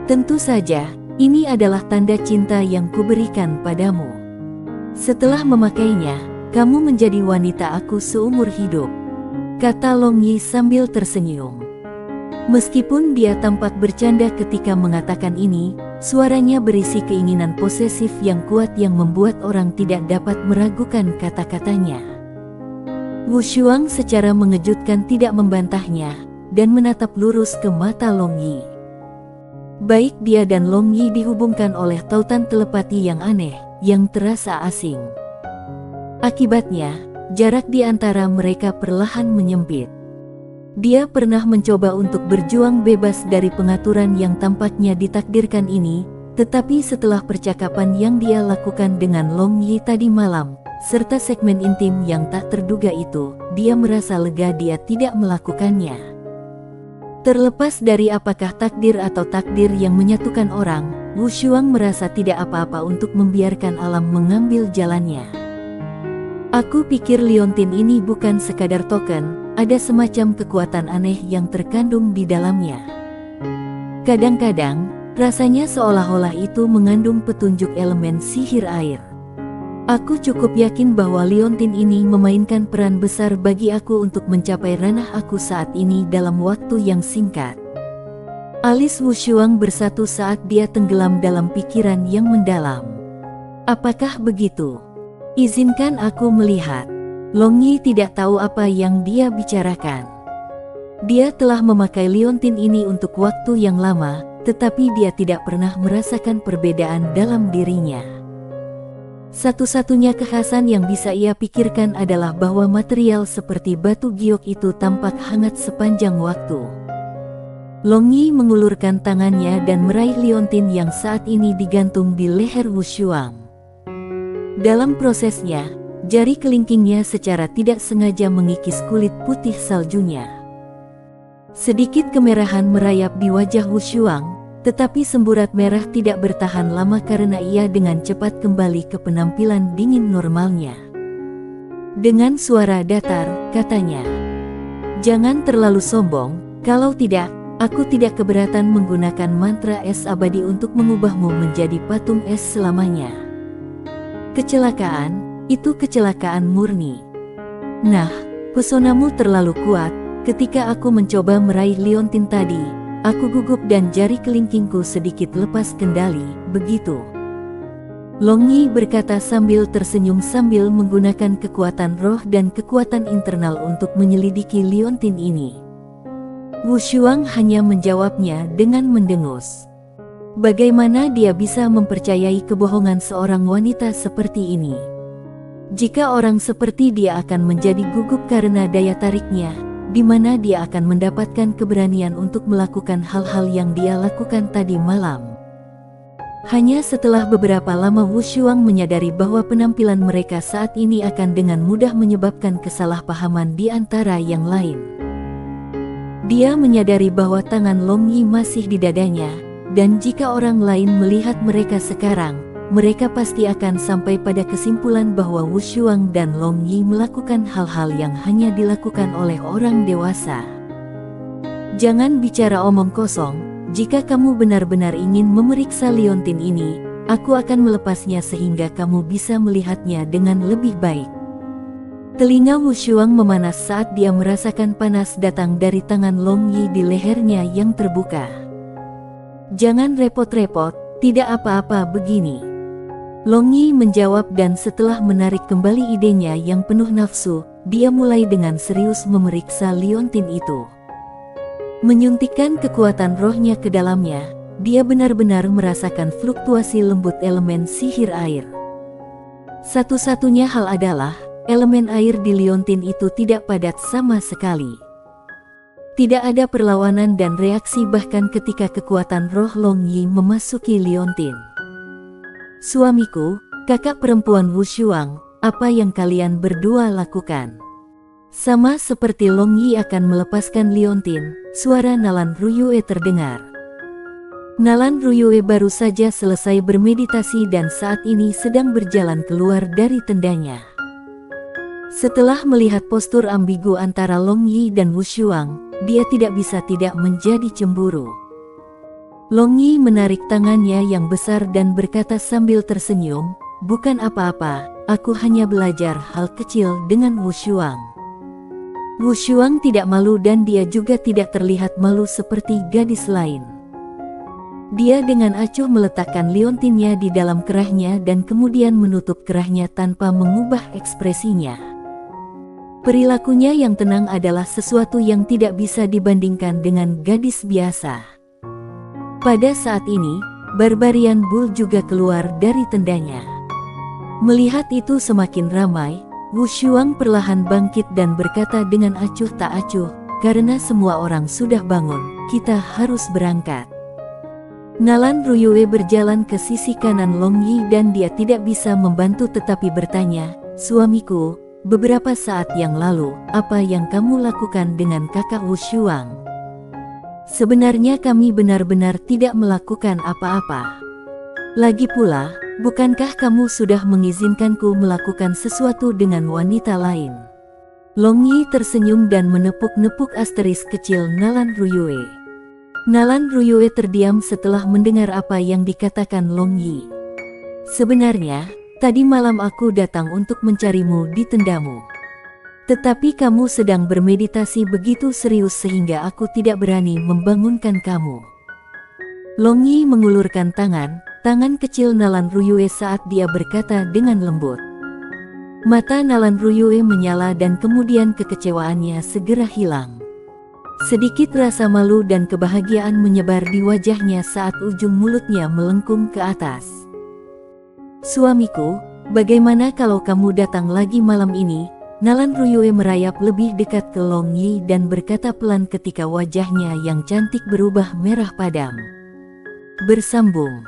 "Tentu saja, ini adalah tanda cinta yang kuberikan padamu. Setelah memakainya, kamu menjadi wanita aku seumur hidup," kata Long Yi sambil tersenyum. Meskipun dia tampak bercanda ketika mengatakan ini, suaranya berisi keinginan posesif yang kuat yang membuat orang tidak dapat meragukan kata-katanya. Wu Shuang secara mengejutkan tidak membantahnya, dan menatap lurus ke mata Long Yi. Baik dia dan Long Yi dihubungkan oleh tautan telepati yang aneh, yang terasa asing. Akibatnya, jarak di antara mereka perlahan menyempit. Dia pernah mencoba untuk berjuang bebas dari pengaturan yang tampaknya ditakdirkan ini, tetapi setelah percakapan yang dia lakukan dengan Long Yi tadi malam, serta segmen intim yang tak terduga itu, dia merasa lega dia tidak melakukannya. Terlepas dari apakah takdir atau takdir yang menyatukan orang, Wu Shuang merasa tidak apa-apa untuk membiarkan alam mengambil jalannya. "Aku pikir liontin ini bukan sekadar token, ada semacam kekuatan aneh yang terkandung di dalamnya. Kadang-kadang, rasanya seolah-olah itu mengandung petunjuk elemen sihir air. Aku cukup yakin bahwa liontin ini memainkan peran besar bagi aku untuk mencapai ranah aku saat ini dalam waktu yang singkat." Alis Wu Shuang bersatu saat dia tenggelam dalam pikiran yang mendalam. "Apakah begitu? Izinkan aku melihat." Long Yi tidak tahu apa yang dia bicarakan. Dia telah memakai liontin ini untuk waktu yang lama, tetapi dia tidak pernah merasakan perbedaan dalam dirinya. Satu-satunya kekhasan yang bisa ia pikirkan adalah bahwa material seperti batu giok itu tampak hangat sepanjang waktu. Long Yi mengulurkan tangannya dan meraih liontin yang saat ini digantung di leher Wu Shuang. Dalam prosesnya, jari kelingkingnya secara tidak sengaja mengikis kulit putih saljunya. Sedikit kemerahan merayap di wajah Wu Shuang, tetapi semburat merah tidak bertahan lama karena ia dengan cepat kembali ke penampilan dingin normalnya. Dengan suara datar, katanya, "Jangan terlalu sombong, kalau tidak, aku tidak keberatan menggunakan mantra es abadi untuk mengubahmu menjadi patung es selamanya." "Kecelakaan? Itu kecelakaan murni. Nah, pesonamu terlalu kuat. Ketika aku mencoba meraih liontin tadi, aku gugup dan jari kelingkingku sedikit lepas kendali, begitu?" Long Yi berkata sambil tersenyum sambil menggunakan kekuatan roh dan kekuatan internal untuk menyelidiki liontin ini. Wu Shuang hanya menjawabnya dengan mendengus. Bagaimana dia bisa mempercayai kebohongan seorang wanita seperti ini? Jika orang seperti dia akan menjadi gugup karena daya tariknya, di mana dia akan mendapatkan keberanian untuk melakukan hal-hal yang dia lakukan tadi malam. Hanya setelah beberapa lama Wu Shuang menyadari bahwa penampilan mereka saat ini akan dengan mudah menyebabkan kesalahpahaman di antara yang lain. Dia menyadari bahwa tangan Long Yi masih di dadanya, dan jika orang lain melihat mereka sekarang, mereka pasti akan sampai pada kesimpulan bahwa Wu Shuang dan Long Yi melakukan hal-hal yang hanya dilakukan oleh orang dewasa. "Jangan bicara omong kosong, jika kamu benar-benar ingin memeriksa liontin ini, aku akan melepasnya sehingga kamu bisa melihatnya dengan lebih baik. Telinga Wu Shuang memanas saat dia merasakan panas datang dari tangan Long Yi di lehernya yang terbuka. Jangan repot-repot, tidak apa-apa begini. Long Yi menjawab dan setelah menarik kembali idenya yang penuh nafsu, dia mulai dengan serius memeriksa liontin itu. Menyuntikkan kekuatan rohnya ke dalamnya, dia benar-benar merasakan fluktuasi lembut elemen sihir air. Satu-satunya hal adalah, elemen air di liontin itu tidak padat sama sekali. Tidak ada perlawanan dan reaksi bahkan ketika kekuatan roh Long Yi memasuki liontin. Suamiku, kakak perempuan Wu Shuang, apa yang kalian berdua lakukan? Sama seperti Long Yi akan melepaskan liontin, suara Nalan Ruyue terdengar. Nalan Ruyue baru saja selesai bermeditasi dan saat ini sedang berjalan keluar dari tendanya. Setelah melihat postur ambigu antara Long Yi dan Wu Shuang, dia tidak bisa tidak menjadi cemburu. Long Yi menarik tangannya yang besar dan berkata sambil tersenyum, "Bukan apa-apa, aku hanya belajar hal kecil dengan Wu Shuang." Wu Shuang tidak malu dan dia juga tidak terlihat malu seperti gadis lain. Dia dengan acuh meletakkan liontinnya di dalam kerahnya dan kemudian menutup kerahnya tanpa mengubah ekspresinya. Perilakunya yang tenang adalah sesuatu yang tidak bisa dibandingkan dengan gadis biasa. Pada saat ini, Barbarian Bull juga keluar dari tendanya. Melihat itu semakin ramai, Wu Shuang perlahan bangkit dan berkata dengan acuh tak acuh, "Karena semua orang sudah bangun, kita harus berangkat." Nalan Ruyue berjalan ke sisi kanan Long Yi dan dia tidak bisa membantu tetapi bertanya, "Suamiku, beberapa saat yang lalu, apa yang kamu lakukan dengan kakak Wu Shuang?" "Sebenarnya kami benar-benar tidak melakukan apa-apa. Lagi pula, bukankah kamu sudah mengizinkanku melakukan sesuatu dengan wanita lain?" Long Yi tersenyum dan menepuk-nepuk asteris kecil Nalan Ruyue. Nalan Ruyue terdiam setelah mendengar apa yang dikatakan Long Yi. "Sebenarnya, tadi malam aku datang untuk mencarimu di tendamu. Tetapi kamu sedang bermeditasi begitu serius sehingga aku tidak berani membangunkan kamu." Long Yi mengulurkan tangan kecil Nalan Ruyue saat dia berkata dengan lembut. Mata Nalan Ruyue menyala dan kemudian kekecewaannya segera hilang. Sedikit rasa malu dan kebahagiaan menyebar di wajahnya saat ujung mulutnya melengkung ke atas. "Suamiku, bagaimana kalau kamu datang lagi malam ini?" Nalan Ruyue merayap lebih dekat ke Long Yi dan berkata pelan ketika wajahnya yang cantik berubah merah padam. Bersambung.